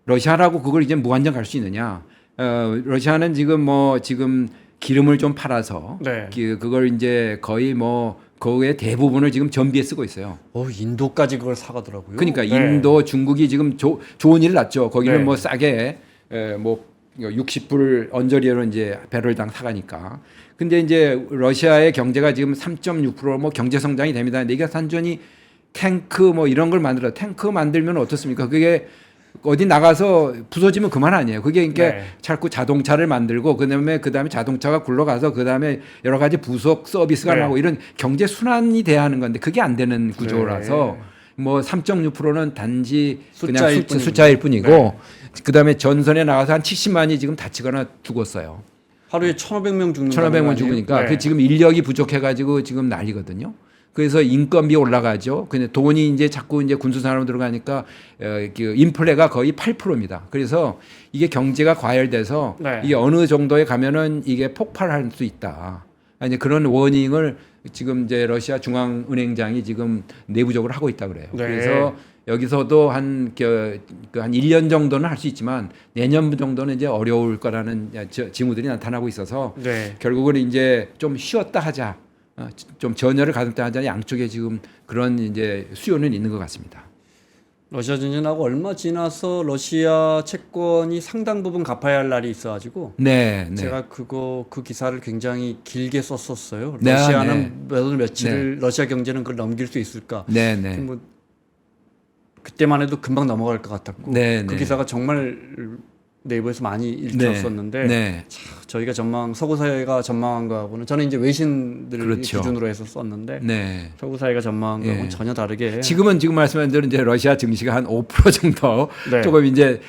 [SPEAKER 1] 러시아라고 그걸 이제 무한정 갈 수 있느냐? 러시아는 지금 기름을 좀 팔아서
[SPEAKER 2] 네.
[SPEAKER 1] 그걸 이제 거의 뭐 거기에 대부분을 지금 전비에 쓰고 있어요.
[SPEAKER 2] 인도까지 그걸 사가더라고요.
[SPEAKER 1] 그러니까
[SPEAKER 2] 네.
[SPEAKER 1] 인도, 중국이 지금 좋은 일을 났죠. 거기는
[SPEAKER 2] 네.
[SPEAKER 1] 뭐 싸게 뭐 60불 언저리로 이제 배럴당 사가니까. 근데 이제 러시아의 경제가 지금 3.6%뭐 경제 성장이 됩니다. 근데 이게 단순히 탱크 뭐 이런 걸 만들어 탱크 만들면 어떻습니까? 그게 어디 나가서 부서지면 그만 아니에요. 그게 그러니까
[SPEAKER 2] 네.
[SPEAKER 1] 자꾸 자동차를 만들고 그다음에 자동차가 굴러가서 그다음에 여러 가지 부속 서비스가
[SPEAKER 2] 네.
[SPEAKER 1] 나오고 이런 경제 순환이 돼야 하는 건데 그게 안 되는 구조라서 뭐 3.6%는 단지 그냥 숫자일 뿐이고
[SPEAKER 2] 네.
[SPEAKER 1] 그다음에 전선에 나가서 한 70만이 지금 다치거나 죽었어요.
[SPEAKER 2] 하루에 1,500명 죽는
[SPEAKER 1] 1,500명 죽으니까
[SPEAKER 2] 네.
[SPEAKER 1] 그 지금 인력이 부족해가지고 지금 난리거든요. 그래서 인건비 올라가죠. 근데 돈이 이제 자꾸 이제 군수산업 들어가니까 그 인플레가 거의 8%입니다. 그래서 이게 경제가 과열돼서
[SPEAKER 2] 네.
[SPEAKER 1] 이게 어느 정도에 가면은 이게 폭발할 수 있다. 이제 그런 워닝을 지금 이제 러시아 중앙은행장이 지금 내부적으로 하고 있다 그래요.
[SPEAKER 2] 네.
[SPEAKER 1] 그래서 여기서도 한 1년 정도는 할 수 있지만 내년 정도는 이제 어려울 거라는 징후들이 나타나고 있어서
[SPEAKER 2] 네.
[SPEAKER 1] 결국은 이제 좀 쉬었다 하자. 좀 전열을 가득다 하자. 양쪽에 지금 그런 이제 수요는 있는 것 같습니다.
[SPEAKER 2] 러시아 전쟁하고 얼마 지나서 러시아 채권이 상당 부분 갚아야 할 날이 있어가지고
[SPEAKER 1] 네, 네.
[SPEAKER 2] 제가 그 기사를 굉장히 길게 썼었어요.
[SPEAKER 1] 네,
[SPEAKER 2] 러시아는 몇 월 며칠을 러시아 경제는 그걸 넘길 수 있을까?
[SPEAKER 1] 네, 네.
[SPEAKER 2] 뭐 그때만 해도 금방 넘어갈 것 같았고
[SPEAKER 1] 네,
[SPEAKER 2] 그
[SPEAKER 1] 네.
[SPEAKER 2] 기사가 정말 네이버에서 많이 읽혔었는데
[SPEAKER 1] 네.
[SPEAKER 2] 저희가 서구 사회가 전망한 거하고는 저는 이제 외신들
[SPEAKER 1] 그렇죠.
[SPEAKER 2] 기준으로 해서 썼는데
[SPEAKER 1] 네.
[SPEAKER 2] 서구 사회가 전망한 거하고는 전혀 다르게
[SPEAKER 1] 지금은 지금 말씀하신 대로 이제 러시아 증시가 한 5% 정도
[SPEAKER 2] 네.
[SPEAKER 1] 조금 이제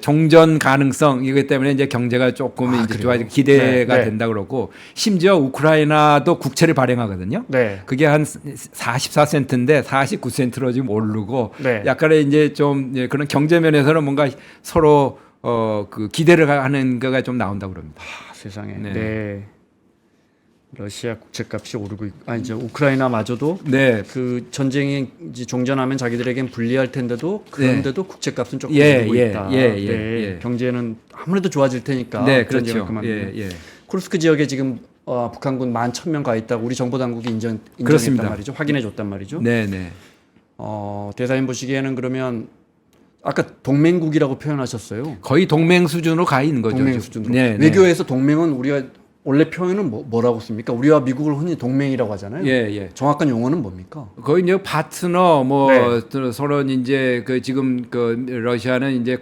[SPEAKER 1] 종전 가능성 이것 때문에 이제 경제가 조금 이제
[SPEAKER 2] 그래요?
[SPEAKER 1] 좋아지고 기대가
[SPEAKER 2] 네, 네.
[SPEAKER 1] 된다 그러고 심지어 우크라이나도 국채를 발행하거든요.
[SPEAKER 2] 네.
[SPEAKER 1] 그게 한 44센트인데 49센트로 지금 오르고
[SPEAKER 2] 네.
[SPEAKER 1] 약간의 이제 좀 그런 경제 면에서는 뭔가 서로 그 기대를 하는 거가 좀 나온다고 그럽니다.
[SPEAKER 2] 세상에.
[SPEAKER 1] 네.
[SPEAKER 2] 네. 러시아 국채값이 오르고 이제 우크라이나마저도
[SPEAKER 1] 네.
[SPEAKER 2] 그 전쟁이 이제 종전하면 자기들에겐 불리할 텐데도 그런데도 국채값은 조금
[SPEAKER 1] 예,
[SPEAKER 2] 오르고
[SPEAKER 1] 예,
[SPEAKER 2] 있다.
[SPEAKER 1] 예, 예,
[SPEAKER 2] 네.
[SPEAKER 1] 예.
[SPEAKER 2] 경제는 아무래도 좋아질 테니까.
[SPEAKER 1] 네,
[SPEAKER 2] 전쟁을
[SPEAKER 1] 그렇죠.
[SPEAKER 2] 그만두면.
[SPEAKER 1] 예, 예.
[SPEAKER 2] 쿠르스크 지역에 지금 북한군 11,000명 가 있다고 우리 정보 당국이 인정했단
[SPEAKER 1] 그렇습니다.
[SPEAKER 2] 말이죠. 확인해 줬단 말이죠.
[SPEAKER 1] 네, 네.
[SPEAKER 2] 대사님 보시기에는 그러면 아까 동맹국이라고 표현하셨어요.
[SPEAKER 1] 거의 동맹 수준으로 가 있는 거죠.
[SPEAKER 2] 동맹
[SPEAKER 1] 지금.
[SPEAKER 2] 수준으로.
[SPEAKER 1] 네, 네.
[SPEAKER 2] 외교에서 동맹은 우리가 원래 표현은 뭐라고 씁니까? 우리와 미국을 흔히 동맹이라고 하잖아요.
[SPEAKER 1] 예, 예.
[SPEAKER 2] 정확한 용어는 뭡니까?
[SPEAKER 1] 거의 이제 파트너 뭐
[SPEAKER 2] 네.
[SPEAKER 1] 서로 이제 그 지금 그 러시아는 이제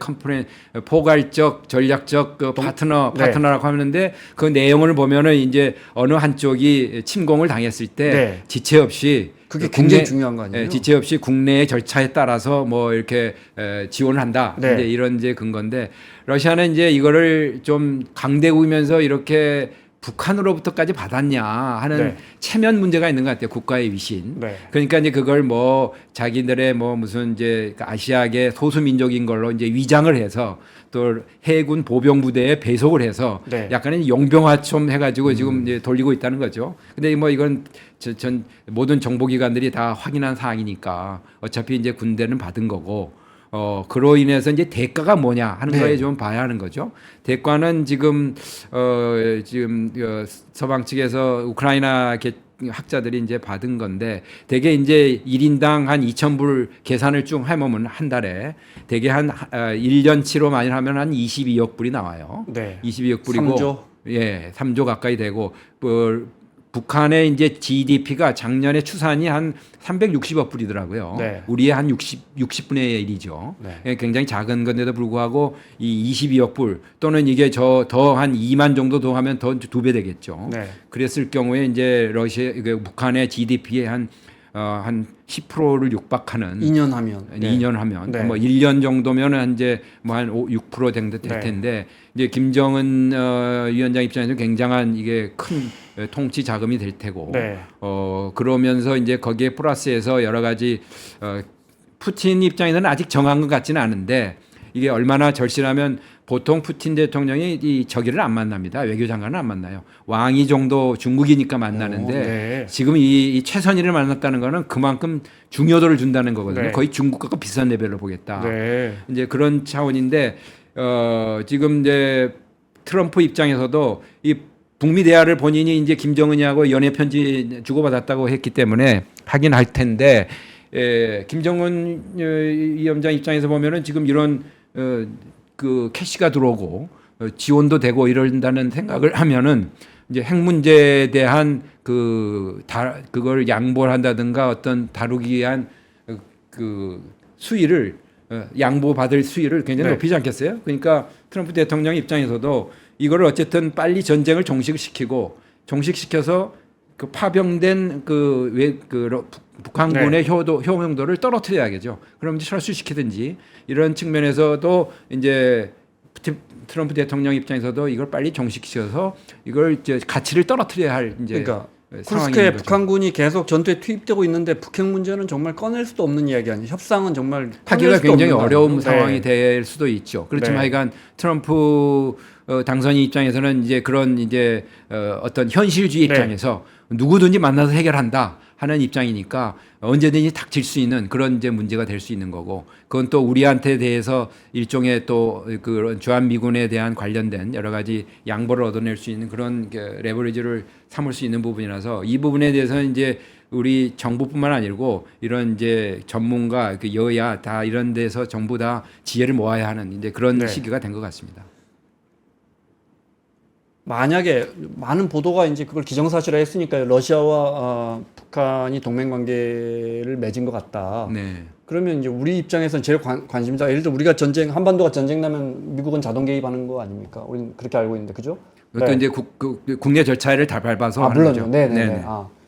[SPEAKER 1] 포괄적 전략적 그 파트너라고 하는데 그 내용을 보면은 이제 어느 한쪽이 침공을 당했을 때
[SPEAKER 2] 네.
[SPEAKER 1] 지체 없이
[SPEAKER 2] 그게
[SPEAKER 1] 그
[SPEAKER 2] 굉장히 중요한 거 아니에요?
[SPEAKER 1] 예, 지체 없이 국내의 절차에 따라서 뭐 이렇게 지원을 한다.
[SPEAKER 2] 네.
[SPEAKER 1] 이제 이런 이제 근건데 러시아는 이제 이거를 좀 강대국이면서 이렇게 북한으로부터까지 받았냐 하는
[SPEAKER 2] 네.
[SPEAKER 1] 체면 문제가 있는 것 같아요. 국가의 위신.
[SPEAKER 2] 네.
[SPEAKER 1] 그러니까 이제 그걸 뭐 자기들의 뭐 무슨 이제 아시아계 소수 민족인 걸로 이제 위장을 해서 또 해군 보병 부대에 배속을 해서
[SPEAKER 2] 네.
[SPEAKER 1] 약간의 용병화 좀 해가지고 지금 이제 돌리고 있다는 거죠. 근데 뭐 이건 전 모든 정보기관들이 다 확인한 사항이니까 어차피 이제 군대는 받은 거고. 그로 인해서 이제 대가가 뭐냐 하는
[SPEAKER 2] 네.
[SPEAKER 1] 거에 좀 봐야 하는 거죠. 대가는 지금 서방 측에서 우크라이나 학자들이 이제 받은 건데 대개 이제 1인당 한 2,000불 계산을 쭉 해보면 한 달에 대개 한 1년치로 많이 하면 한 22억 불이 나와요.
[SPEAKER 2] 네.
[SPEAKER 1] 22억 불이고
[SPEAKER 2] 3조.
[SPEAKER 1] 예, 3조 가까이 되고 북한의 이제 GDP가 작년에 추산이 한 360억 불이더라고요.
[SPEAKER 2] 네.
[SPEAKER 1] 우리의 한 60분의 1이죠.
[SPEAKER 2] 네.
[SPEAKER 1] 예, 굉장히 작은 건데도 불구하고 이 22억 불 또는 이게 더 한 2만 정도 더 하면 더 2배 되겠죠.
[SPEAKER 2] 네.
[SPEAKER 1] 그랬을 경우에 이제 북한의 GDP의 한 10%를 육박하는
[SPEAKER 2] 2년 하면.
[SPEAKER 1] 2년 하면
[SPEAKER 2] 네.
[SPEAKER 1] 뭐 1년 정도면은 이제 뭐 한 6% 정도 될
[SPEAKER 2] 네.
[SPEAKER 1] 텐데 이제 김정은 위원장 입장에서 굉장한 이게 큰 통치 자금이 될 테고
[SPEAKER 2] 네.
[SPEAKER 1] 그러면서 이제 거기에 플러스해서 여러 가지 푸틴 입장에서는 아직 정한 것 같지는 않은데 이게 얼마나 절실하면 보통 푸틴 대통령이 이 저기를 안 만납니다. 외교장관은 안 만나요. 왕이 정도 중국이니까 만나는데
[SPEAKER 2] 네.
[SPEAKER 1] 지금 이 최선희를 만났다는 거는 그만큼 중요도를 준다는 거거든요.
[SPEAKER 2] 네.
[SPEAKER 1] 거의 중국과 비슷한 레벨로 보겠다.
[SPEAKER 2] 네.
[SPEAKER 1] 이제 그런 차원인데 지금 이제 트럼프 입장에서도 이 북미 대화를 본인이 이제 김정은이하고 연애 편지 주고받았다고 했기 때문에 하긴 할 텐데 김정은 위원장 입장에서 보면은 지금 이런 그 캐시가 들어오고 지원도 되고 이런다는 생각을 하면은 이제 핵 문제에 대한 그걸 양보를 한다든가 어떤 다루기 위한 그 수위를 양보받을 수위를 굉장히
[SPEAKER 2] 네.
[SPEAKER 1] 높이지 않겠어요? 그러니까 트럼프 대통령 입장에서도 이거를 어쨌든 빨리 전쟁을 종식시키고 종식시켜서 그 파병된 북한군의
[SPEAKER 2] 네.
[SPEAKER 1] 효용도를 떨어뜨려야겠죠. 그럼 이제 철수시키든지 이런 측면에서도 이제 트럼프 대통령 입장에서도 이걸 빨리 종식시켜서 이걸 이제 가치를 떨어뜨려야 할 이제
[SPEAKER 2] 그러니까
[SPEAKER 1] 상황인
[SPEAKER 2] 쿠르스크에
[SPEAKER 1] 거죠.
[SPEAKER 2] 북한군이 계속 전투에 투입되고 있는데 북핵 문제는 정말 꺼낼 수도 없는 이야기 아니에요. 협상은 정말
[SPEAKER 1] 하기가
[SPEAKER 2] 꺼낼 수도
[SPEAKER 1] 굉장히
[SPEAKER 2] 없는
[SPEAKER 1] 어려운
[SPEAKER 2] 거아니에요?
[SPEAKER 1] 상황이 될 수도 있죠. 그렇지만
[SPEAKER 2] 네.
[SPEAKER 1] 하여간 트럼프 당선인 입장에서는 이제 그런 이제 어떤 현실주의
[SPEAKER 2] 네.
[SPEAKER 1] 입장에서 누구든지 만나서 해결한다 하는 입장이니까 언제든지 닥칠 수 있는 그런 이제 문제가 될 수 있는 거고, 그건 또 우리한테 대해서 일종의 또 그런 주한미군에 대한 관련된 여러 가지 양보를 얻어낼 수 있는 그런 레버리지를 삼을 수 있는 부분이라서 이 부분에 대해서는 이제 우리 정부뿐만 아니고 이런 이제 전문가, 그 여야 다 이런 데서 전부 다 지혜를 모아야 하는 이제 그런
[SPEAKER 2] 네.
[SPEAKER 1] 시기가 된 것 같습니다.
[SPEAKER 2] 만약에 많은 보도가 이제 그걸 기정사실화 했으니까 러시아와 북한이 동맹 관계를 맺은 것 같다.
[SPEAKER 1] 네.
[SPEAKER 2] 그러면 이제 우리 입장에서는 제일 관심사. 예를 들어 우리가 한반도가 전쟁 나면 미국은 자동 개입하는 거 아닙니까? 우리는 그렇게 알고 있는데 그죠?
[SPEAKER 1] 그것도
[SPEAKER 2] 네.
[SPEAKER 1] 이제 국내 절차를 다 밟아서 하는
[SPEAKER 2] 물론요.
[SPEAKER 1] 거죠.
[SPEAKER 2] 네네네.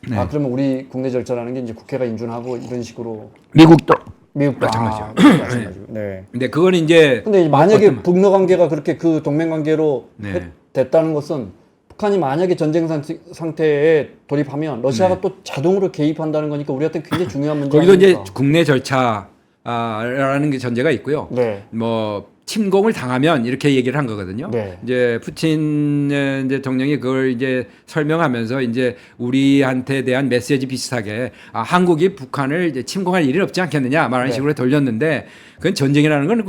[SPEAKER 1] 네.
[SPEAKER 2] 그러면 우리 국내 절차라는 게 이제 국회가 인준하고 이런 식으로
[SPEAKER 1] 미국도
[SPEAKER 2] 미국도
[SPEAKER 1] 마찬가지죠.
[SPEAKER 2] 마찬가지고. 네.
[SPEAKER 1] 근데 그건 이제
[SPEAKER 2] 근데 만약에 북러 관계가 그렇게 그 동맹 관계로
[SPEAKER 1] 네.
[SPEAKER 2] 됐다는 것은 북한이 만약에 전쟁 상태에 돌입하면 러시아가 또 자동으로 개입한다는 거니까 우리한테 굉장히 중요한 문제
[SPEAKER 1] 거기도 이제
[SPEAKER 2] 아닙니까?
[SPEAKER 1] 국내 절차라는 게 전제가 있고요.
[SPEAKER 2] 네.
[SPEAKER 1] 뭐 침공을 당하면 이렇게 얘기를 한 거거든요.
[SPEAKER 2] 네.
[SPEAKER 1] 이제 푸틴 대통령이 그걸 이제 설명하면서 이제 우리한테 대한 메시지 비슷하게 한국이 북한을 이제 침공할 일은 없지 않겠느냐 말하는
[SPEAKER 2] 네.
[SPEAKER 1] 식으로 돌렸는데 그건 전쟁이라는 건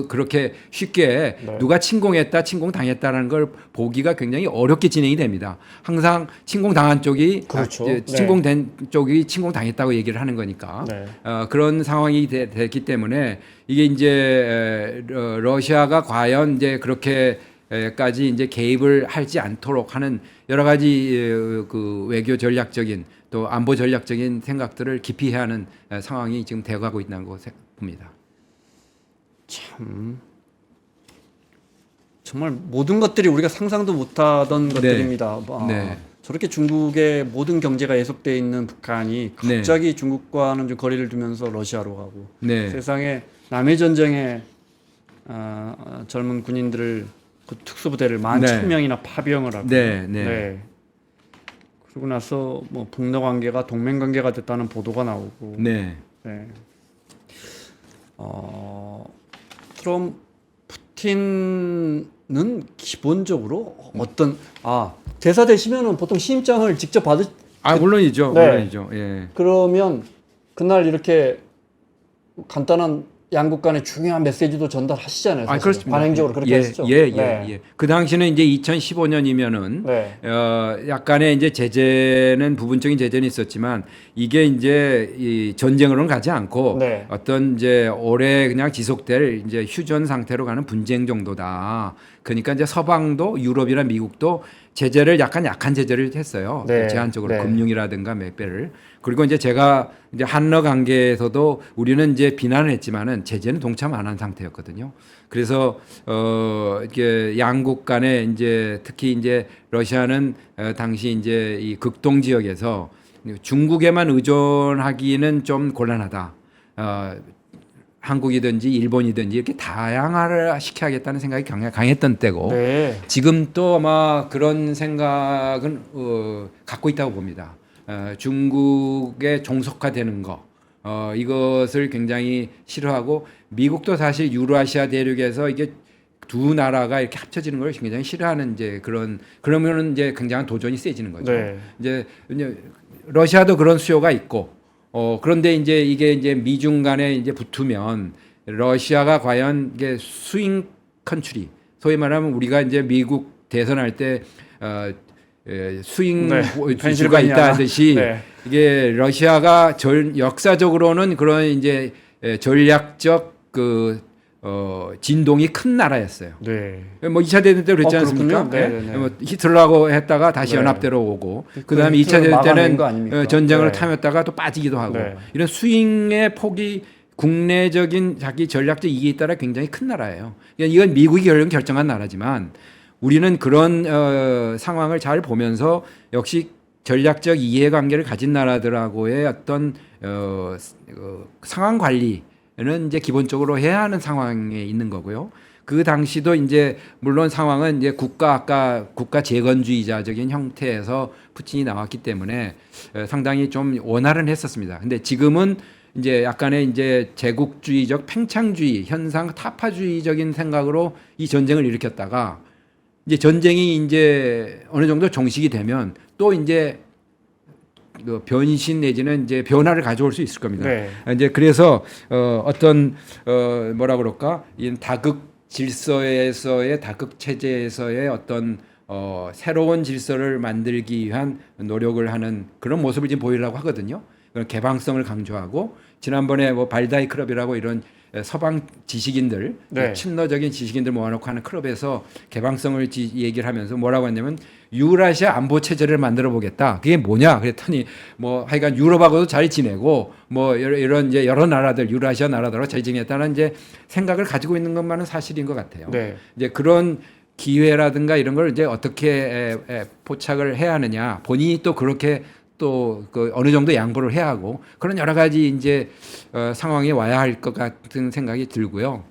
[SPEAKER 1] 그렇게 쉽게
[SPEAKER 2] 네.
[SPEAKER 1] 누가 침공했다, 침공당했다라는 걸 보기가 굉장히 어렵게 진행이 됩니다. 항상 침공당한 쪽이
[SPEAKER 2] 그렇죠.
[SPEAKER 1] 이제 침공된 쪽이 침공당했다고 얘기를 하는 거니까
[SPEAKER 2] 네.
[SPEAKER 1] 그런 상황이 됐기 때문에 이게 이제 러시아가 과연 이제 그렇게까지 이제 개입을 하지 않도록 하는 여러 가지 그 외교 전략적인 또 안보 전략적인 생각들을 깊이 해야 하는 상황이 지금 되어가고 있다는 거 봅니다.
[SPEAKER 2] 정말 모든 것들이 우리가 상상도 못하던 것들입니다.
[SPEAKER 1] 네.
[SPEAKER 2] 저렇게 중국의 모든 경제가 예속돼 있는 북한이 갑자기 중국과는 좀 거리를 두면서 러시아로 가고
[SPEAKER 1] 네.
[SPEAKER 2] 세상에 남의 전쟁에 젊은 군인들을 그 특수부대를 11,000명이나 파병을 하고
[SPEAKER 1] 네.
[SPEAKER 2] 그러고 나서 뭐 북러 관계가 동맹 관계가 됐다는 보도가 나오고
[SPEAKER 1] 네.
[SPEAKER 2] 네. 푸틴은 기본적으로 어떤 대사 되시면은 보통 시임장을 직접
[SPEAKER 1] 물론이죠.
[SPEAKER 2] 네.
[SPEAKER 1] 물론이죠. 예.
[SPEAKER 2] 그러면 그날 이렇게 간단한 양국 간의 중요한 메시지도 전달하시잖아요. 사실은.
[SPEAKER 1] 그렇습니다.
[SPEAKER 2] 반행적으로 그렇게 하시죠.
[SPEAKER 1] 예. 그 당시는 이제 2015년이면은
[SPEAKER 2] 네.
[SPEAKER 1] 약간의 이제 제재는 부분적인 제재는 있었지만 이게 이제 이 전쟁으로는 가지 않고
[SPEAKER 2] 네.
[SPEAKER 1] 어떤 이제 오래 그냥 지속될 이제 휴전 상태로 가는 분쟁 정도다. 그러니까 이제 서방도 유럽이나 미국도 제재를 약간 약한 제재를 했어요.
[SPEAKER 2] 네.
[SPEAKER 1] 제한적으로
[SPEAKER 2] 네.
[SPEAKER 1] 금융이라든가 몇 배를. 그리고 이제 제가 이제 한러 관계에서도 우리는 이제 비난을 했지만은 제재는 동참 안 한 상태였거든요. 그래서 이게 양국 간에 이제 특히 이제 러시아는 당시 이제 이 극동 지역에서 중국에만 의존하기는 좀 곤란하다. 한국이든지 일본이든지 이렇게 다양화를 시켜야겠다는 생각이 강했던 때고
[SPEAKER 2] 네.
[SPEAKER 1] 지금 또 아마 그런 생각은 갖고 있다고 봅니다. 중국에 종속화되는 거 이것을 굉장히 싫어하고 미국도 사실 유로아시아 대륙에서 이게 두 나라가 이렇게 합쳐지는 걸 굉장히 싫어하는 이제 그러면은 이제 굉장한 도전이 세지는 거죠.
[SPEAKER 2] 네.
[SPEAKER 1] 이제 러시아도 그런 수요가 있고 그런데 이제 이게 이제 미중 간에 이제 붙으면 러시아가 과연 이게 스윙 컨트리 소위 말하면 우리가 이제 미국 대선할 때 스윙 주가 있다 하듯이 이게 러시아가 역사적으로는 그런 이제 전략적 진동이 큰 나라였어요.
[SPEAKER 2] 네.
[SPEAKER 1] 뭐 2차 대전 때 그랬지 않습니까? 뭐 히틀러하고 했다가 다시 연합대로 오고 그다음에 2차 대전 때는 전쟁으로 탐했다가 또 빠지기도 하고 이런 스윙의 폭이 국내적인 자기 전략적 이익에 따라 굉장히 큰 나라예요. 이건 미국이 결정한 나라지만 우리는 그런 상황을 잘 보면서 역시 전략적 이해관계를 가진 나라들하고의 어떤 상황 관리는 이제 기본적으로 해야 하는 상황에 있는 거고요. 그 당시도 이제 물론 상황은 이제 국가 재건주의자적인 형태에서 푸틴이 나왔기 때문에 상당히 좀 원활은 했었습니다. 근데 지금은 이제 약간의 이제 제국주의적 팽창주의 현상 타파주의적인 생각으로 이 전쟁을 일으켰다가 이제 전쟁이 이제 어느 정도 정식이 되면 또 이제 그 변신 내지는 이제 변화를 가져올 수 있을 겁니다.
[SPEAKER 2] 네.
[SPEAKER 1] 이제 그래서 어떤 뭐라 그럴까 이 다극 질서에서의 다극 체제에서의 어떤 새로운 질서를 만들기 위한 노력을 하는 그런 모습을 지금 보이려고 하거든요. 그런 개방성을 강조하고 지난번에 뭐 발다이 클럽이라고 이런 서방 지식인들,
[SPEAKER 2] 네.
[SPEAKER 1] 친러적인 지식인들 모아놓고 하는 클럽에서 개방성을 얘기를 하면서 뭐라고 했냐면 유라시아 안보 체제를 만들어 보겠다. 그게 뭐냐? 그랬더니 뭐 하여간 유럽하고도 잘 지내고 뭐 이런 이제 여러 나라들 유라시아 나라들하고 잘 지내겠다는 이제 생각을 가지고 있는 것만은 사실인 것 같아요.
[SPEAKER 2] 네.
[SPEAKER 1] 이제 그런 기회라든가 이런 걸 이제 어떻게 포착을 해야 하느냐. 본인이 또 그렇게 또 그 어느 정도 양보를 해야 하고 그런 여러 가지 이제 상황에 와야 할 것 같은 생각이 들고요.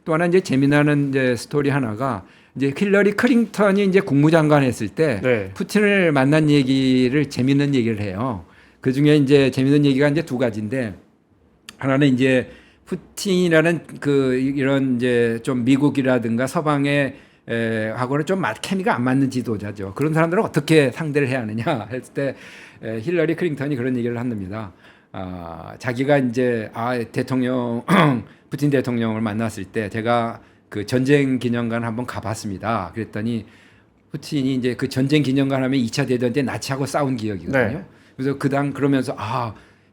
[SPEAKER 1] 또 하나 이제 재미나는 이제 스토리 하나가 이제 힐러리 클린턴이 이제 국무장관 했을 때
[SPEAKER 2] 네.
[SPEAKER 1] 푸틴을 만난 얘기를 재미있는 얘기를 해요. 그 중에 이제 재미있는 얘기가 이제 두 가지인데 하나는 이제 푸틴이라는 그 이런 이제 좀 미국이라든가 서방의 하고는 좀 케미가 안 맞는 지도자죠. 그런 사람들은 어떻게 상대를 해야 하느냐 했을 때 힐러리 클린턴이 그런 얘기를 한답니다. 자기가 이제 대통령 푸틴 대통령을 만났을 때 제가 그 전쟁 기념관 한번 가봤습니다. 그랬더니 푸틴이 이제 그 전쟁 기념관 하면 2차 대전 때 나치하고 싸운 기억이거든요.
[SPEAKER 2] 네.
[SPEAKER 1] 그래서 그러면서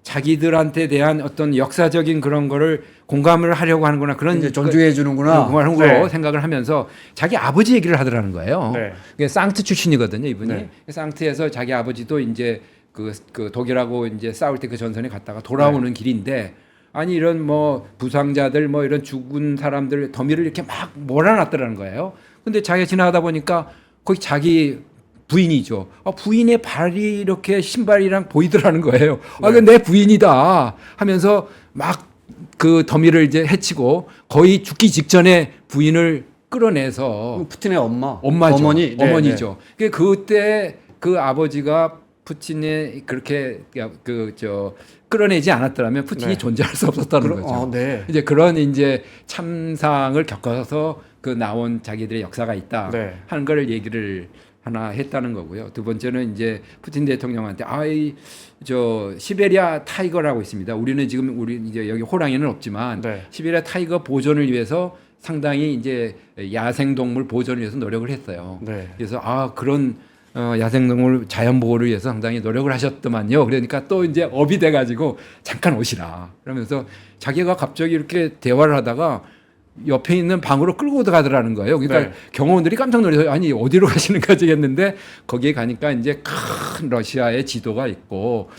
[SPEAKER 1] 자기들한테 대한 어떤 역사적인 그런 거를 공감을 하려고 하는구나 그런
[SPEAKER 2] 이제 존중해 주는구나.
[SPEAKER 1] 그런
[SPEAKER 2] 네.
[SPEAKER 1] 거 생각을 하면서 자기 아버지 얘기를 하더라는 거예요.
[SPEAKER 2] 네.
[SPEAKER 1] 그게 상트 출신이거든요, 이분이.
[SPEAKER 2] 네.
[SPEAKER 1] 상트에서 자기 아버지도 이제 그 독일하고 이제 싸울 때 그 전선에 갔다가 돌아오는 길인데 아니 이런 뭐 부상자들 뭐 이런 죽은 사람들 더미를 이렇게 막 몰아놨더라는 거예요. 근데 자기가 지나가다 보니까 거기 자기 부인이죠. 부인의 발이 이렇게 신발이랑 보이더라는 거예요.
[SPEAKER 2] 네.
[SPEAKER 1] 내 부인이다 하면서 막 그 더미를 이제 해치고 거의 죽기 직전에 부인을 끌어내서
[SPEAKER 2] 푸틴의 엄마죠.
[SPEAKER 1] 어머니,
[SPEAKER 2] 네,
[SPEAKER 1] 어머니죠. 그때 그 아버지가 푸틴이 그렇게 끌어내지 않았더라면 푸틴이
[SPEAKER 2] 네.
[SPEAKER 1] 존재할 수 없었다는 거죠.
[SPEAKER 2] 네.
[SPEAKER 1] 이제 그런 이제 참상을 겪어서 그 나온 자기들의 역사가 있다
[SPEAKER 2] 네.
[SPEAKER 1] 하는 걸 얘기를 하나 했다는 거고요. 두 번째는 이제 푸틴 대통령한테 시베리아 타이거라고 있습니다. 우리 이제 여기 호랑이는 없지만
[SPEAKER 2] 네.
[SPEAKER 1] 시베리아 타이거 보존을 위해서 상당히 이제 야생동물 보존을 위해서 노력을 했어요.
[SPEAKER 2] 네.
[SPEAKER 1] 그래서 그런 야생동물 자연 보호를 위해서 상당히 노력을 하셨더만요. 그러니까 또 이제 업이 돼가지고 잠깐 오시라. 그러면서 자기가 갑자기 이렇게 대화를 하다가 옆에 있는 방으로 끌고 들어가더라는 거예요. 그러니까
[SPEAKER 2] 네.
[SPEAKER 1] 경호원들이 깜짝 놀라서 아니 어디로 가시는 거지 했는데 거기에 가니까 이제 큰 러시아의 지도가 있고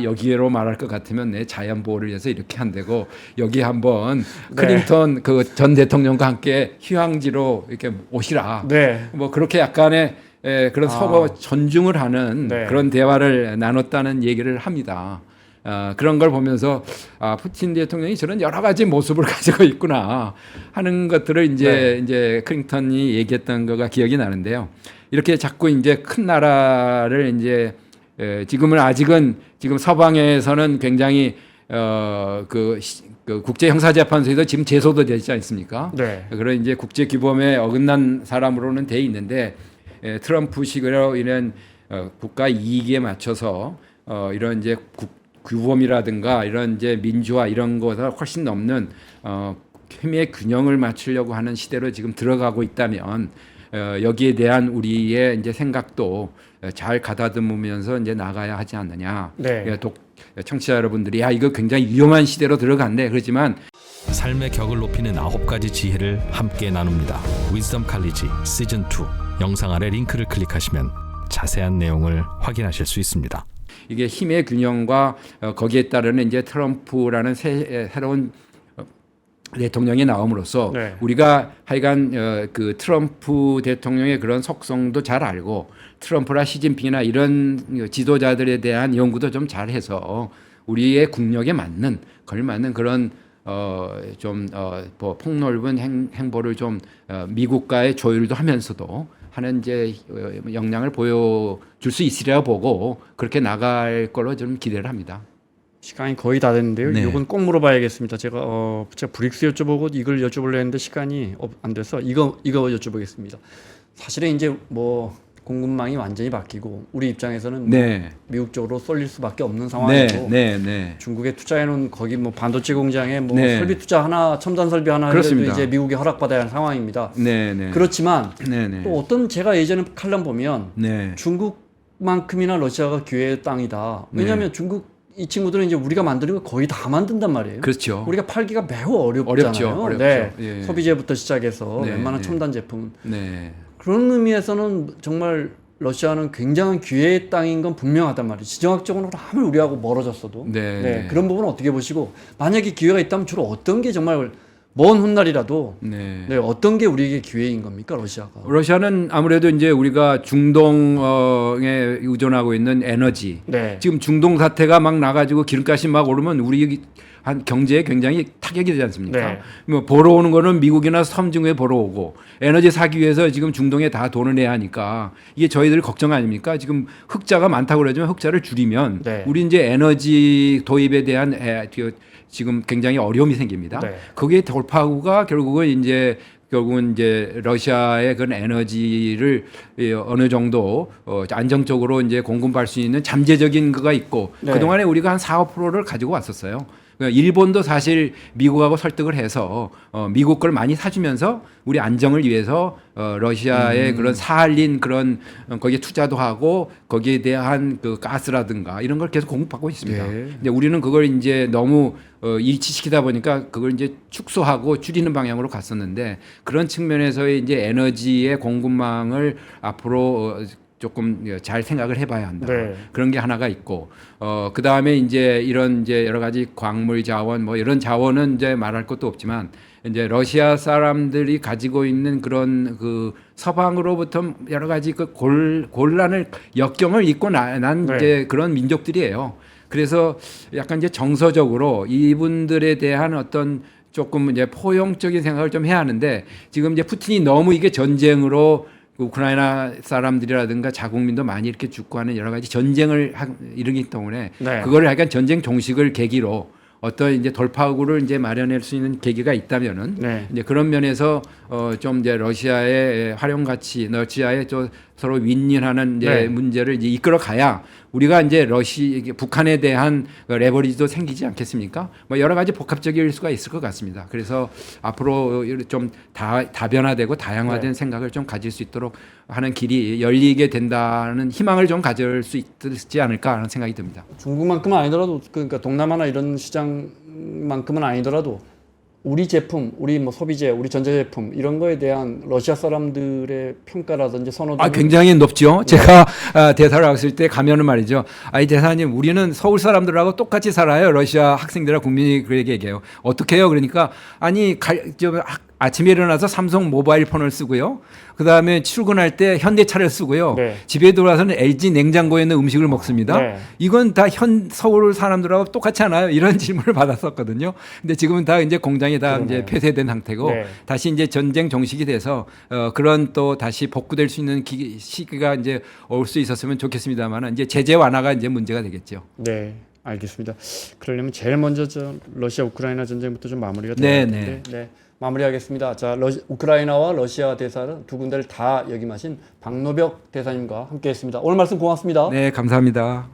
[SPEAKER 1] 여기로 말할 것 같으면 내 자연 보호를 위해서 이렇게 한다고 여기 한번 클린턴 그 전 대통령과 함께 휴양지로 이렇게 오시라.
[SPEAKER 2] 네.
[SPEAKER 1] 뭐 그렇게 약간의 그런 서로 존중을 하는
[SPEAKER 2] 네.
[SPEAKER 1] 그런 대화를 나눴다는 얘기를 합니다. 그런 걸 보면서 푸틴 대통령이 저런 여러 가지 모습을 가지고 있구나 하는 것들을 이제 클린턴이 얘기했던 거가 기억이 나는데요. 이렇게 자꾸 이제 큰 나라를 이제 지금 서방에서는 굉장히 그 국제 형사재판소에서 지금 제소도 되지 않습니까?
[SPEAKER 2] 네.
[SPEAKER 1] 그런 이제 국제 규범에 어긋난 사람으로는 돼 있는데 트럼프식으로 이런 국가 이익에 맞춰서 이런 이제 규범이라든가 이런 이제 민주화 이런 것보다 훨씬 넘는 힘의 균형을 맞추려고 하는 시대로 지금 들어가고 있다면 여기에 대한 우리의 이제 생각도 잘 가다듬으면서 이제 나가야 하지 않느냐.
[SPEAKER 2] 네.
[SPEAKER 1] 청취자 여러분들이 이거 굉장히 위험한 시대로 들어갔네. 그렇지만
[SPEAKER 3] 삶의 격을 높이는 9가지 지혜를 함께 나눕니다. 위즈덤 칼리지 시즌 2 영상 아래 링크를 클릭하시면 자세한 내용을 확인하실 수 있습니다.
[SPEAKER 1] 이게 힘의 균형과 거기에 따르는 이제 트럼프라는 새로운 대통령이 나옴으로써 우리가 하여간 그 트럼프 대통령의 그런 속성도 잘 알고 트럼프나 시진핑이나 이런 지도자들에 대한 연구도 좀 잘해서 우리의 국력에 맞는 걸맞는 그런 뭐 폭넓은 행보를 좀 미국과의 조율도 하면서도 하는 이제 역량을 보여줄 수 있으리라 보고 그렇게 나갈 걸로 좀 기대를 합니다.
[SPEAKER 2] 시간이 거의 다 됐는데요.
[SPEAKER 1] 네.
[SPEAKER 2] 이건 꼭 물어봐야겠습니다. 제가 브릭스 여쭤보고 이걸 여쭤보려 했는데 시간이 안 돼서 이거 여쭤보겠습니다. 사실은 이제 뭐 공급망이 완전히 바뀌고 우리 입장에서는
[SPEAKER 1] 네.
[SPEAKER 2] 미국 쪽으로 쏠릴 수밖에 없는 상황이고
[SPEAKER 1] 네.
[SPEAKER 2] 중국에 투자해놓은 거기 뭐 반도체 공장에 뭐
[SPEAKER 1] 네.
[SPEAKER 2] 설비 투자 하나 첨단 설비 하나 해도
[SPEAKER 1] 그렇습니다.
[SPEAKER 2] 이제 미국이 허락받아야 하는 상황입니다.
[SPEAKER 1] 네.
[SPEAKER 2] 그렇지만
[SPEAKER 1] 네.
[SPEAKER 2] 또 어떤 제가 예전에 칼럼 보면
[SPEAKER 1] 네.
[SPEAKER 2] 중국만큼이나 러시아가 기회의 땅이다. 왜냐하면 중국 이 친구들은 이제 우리가 만드는 거 거의 다 만든단 말이에요.
[SPEAKER 1] 그렇죠.
[SPEAKER 2] 우리가 팔기가 매우 어렵잖아요.
[SPEAKER 1] 어렵죠.
[SPEAKER 2] 네.
[SPEAKER 1] 예.
[SPEAKER 2] 소비재부터 시작해서
[SPEAKER 1] 네,
[SPEAKER 2] 웬만한
[SPEAKER 1] 네.
[SPEAKER 2] 첨단 제품.
[SPEAKER 1] 네.
[SPEAKER 2] 그런 의미에서는 정말 러시아는 굉장한 기회의 땅인 건 분명하단 말이에요. 지정학적으로 아무리 우리하고 멀어졌어도.
[SPEAKER 1] 네.
[SPEAKER 2] 그런 부분은 어떻게 보시고 만약에 기회가 있다면 주로 어떤 게 정말 먼 훗날이라도
[SPEAKER 1] 네.
[SPEAKER 2] 어떤 게 우리에게 기회인 겁니까, 러시아가?
[SPEAKER 1] 러시아는 아무래도 이제 우리가 중동에 의존하고 있는 에너지.
[SPEAKER 2] 네.
[SPEAKER 1] 지금 중동 사태가 막 나가지고 기름값이 막 오르면 우리 한 경제에 굉장히 타격이 되지 않습니까?
[SPEAKER 2] 네.
[SPEAKER 1] 뭐 보러 오는 거는 미국이나 섬중에 보러 오고 에너지 사기 위해서 지금 중동에 다 돈을 내야 하니까 이게 저희들 걱정 아닙니까? 지금 흑자가 많다고 그러지만 흑자를 줄이면
[SPEAKER 2] 네.
[SPEAKER 1] 우리 이제 에너지 도입에 대한 지금 굉장히 어려움이 생깁니다.
[SPEAKER 2] 네.
[SPEAKER 1] 거기에 돌파구가 결국은 이제 러시아의 그런 에너지를 어느 정도 안정적으로 이제 공급할 수 있는 잠재적인 거가 있고
[SPEAKER 2] 네.
[SPEAKER 1] 그동안에 우리가 한 4~5%를 가지고 왔었어요. 그러니까 일본도 사실 미국하고 설득을 해서 미국 걸 많이 사주면서 우리 안정을 위해서 러시아의 그런 사할린 그런 거기에 투자도 하고 거기에 대한 그 가스라든가 이런 걸 계속 공급받고 있습니다.
[SPEAKER 2] 네.
[SPEAKER 1] 근데 우리는 그걸 이제 너무 일치시키다 보니까 그걸 이제 축소하고 줄이는 방향으로 갔었는데 그런 측면에서의 이제 에너지의 공급망을 앞으로 조금 잘 생각을 해봐야 한다.
[SPEAKER 2] 네.
[SPEAKER 1] 그런 게 하나가 있고, 그 다음에 이제 이런 이제 여러 가지 광물 자원 뭐 이런 자원은 이제 말할 것도 없지만 이제 러시아 사람들이 가지고 있는 그런 그 서방으로부터 여러 가지 그 곤란을 역경을 잊고 난
[SPEAKER 2] 네.
[SPEAKER 1] 이제 그런 민족들이에요. 그래서 약간 이제 정서적으로 이분들에 대한 어떤 조금 이제 포용적인 생각을 좀 해야 하는데 지금 이제 푸틴이 너무 이게 전쟁으로 우크라이나 사람들이라든가 자국민도 많이 이렇게 죽고 하는 여러 가지 전쟁을 이루기 때문에
[SPEAKER 2] 네.
[SPEAKER 1] 그거를 약간 전쟁 종식을 계기로 어떤 이제 돌파구를 이제 마련할 수 있는 계기가 있다면은
[SPEAKER 2] 네.
[SPEAKER 1] 이제 그런 면에서 좀 이제 러시아의 활용 가치, 러시아의 좀 서로 윈윈하는 이제
[SPEAKER 2] 네.
[SPEAKER 1] 문제를 이제 이끌어 가야 우리가 이제 북한에 대한 레버리지도 생기지 않겠습니까? 뭐 여러 가지 복합적일 수가 있을 것 같습니다. 그래서 앞으로 좀 다변화되고 다양화된
[SPEAKER 2] 네.
[SPEAKER 1] 생각을 좀 가질 수 있도록 하는 길이 열리게 된다는 희망을 좀 가질 수 있지 않을까 하는 생각이 듭니다.
[SPEAKER 2] 중국만큼은 아니더라도 그러니까 동남아나 이런 시장만큼은 아니더라도 우리 제품, 우리 뭐 소비재, 우리 전자제품 이런 거에 대한 러시아 사람들의 평가라든지 선호도
[SPEAKER 1] 굉장히 높죠. 제가 대사를 갔을 때 가면은 말이죠. 아이 대사님, 우리는 서울 사람들하고 똑같이 살아요. 러시아 학생들과 국민이 그렇게 얘기해요. 어떻게 해요? 그러니까 아니 아침에 일어나서 삼성 모바일 폰을 쓰고요. 그다음에 출근할 때 현대차를 쓰고요.
[SPEAKER 2] 네.
[SPEAKER 1] 집에 들어와서는 LG 냉장고에 있는 음식을 먹습니다.
[SPEAKER 2] 네.
[SPEAKER 1] 이건 다 서울 사람들하고 똑같지 않아요? 이런 질문을 받았었거든요. 근데 지금은 다 이제 공장이 다
[SPEAKER 2] 그러네요.
[SPEAKER 1] 이제 폐쇄된 상태고
[SPEAKER 2] 네.
[SPEAKER 1] 다시 이제 전쟁 종식이 돼서 그런 또 다시 복구될 수 있는 시기가 이제 올 수 있었으면 좋겠습니다만 이제 제재 완화가 이제 문제가 되겠죠.
[SPEAKER 2] 네, 알겠습니다. 그러려면 제일 먼저 러시아 우크라이나 전쟁부터 좀 마무리가 돼야 되는데 네, 마무리하겠습니다. 자, 우크라이나와 러시아 대사는 두 군데를 다 역임하신 박노벽 대사님과 함께했습니다. 오늘 말씀 고맙습니다.
[SPEAKER 1] 네, 감사합니다.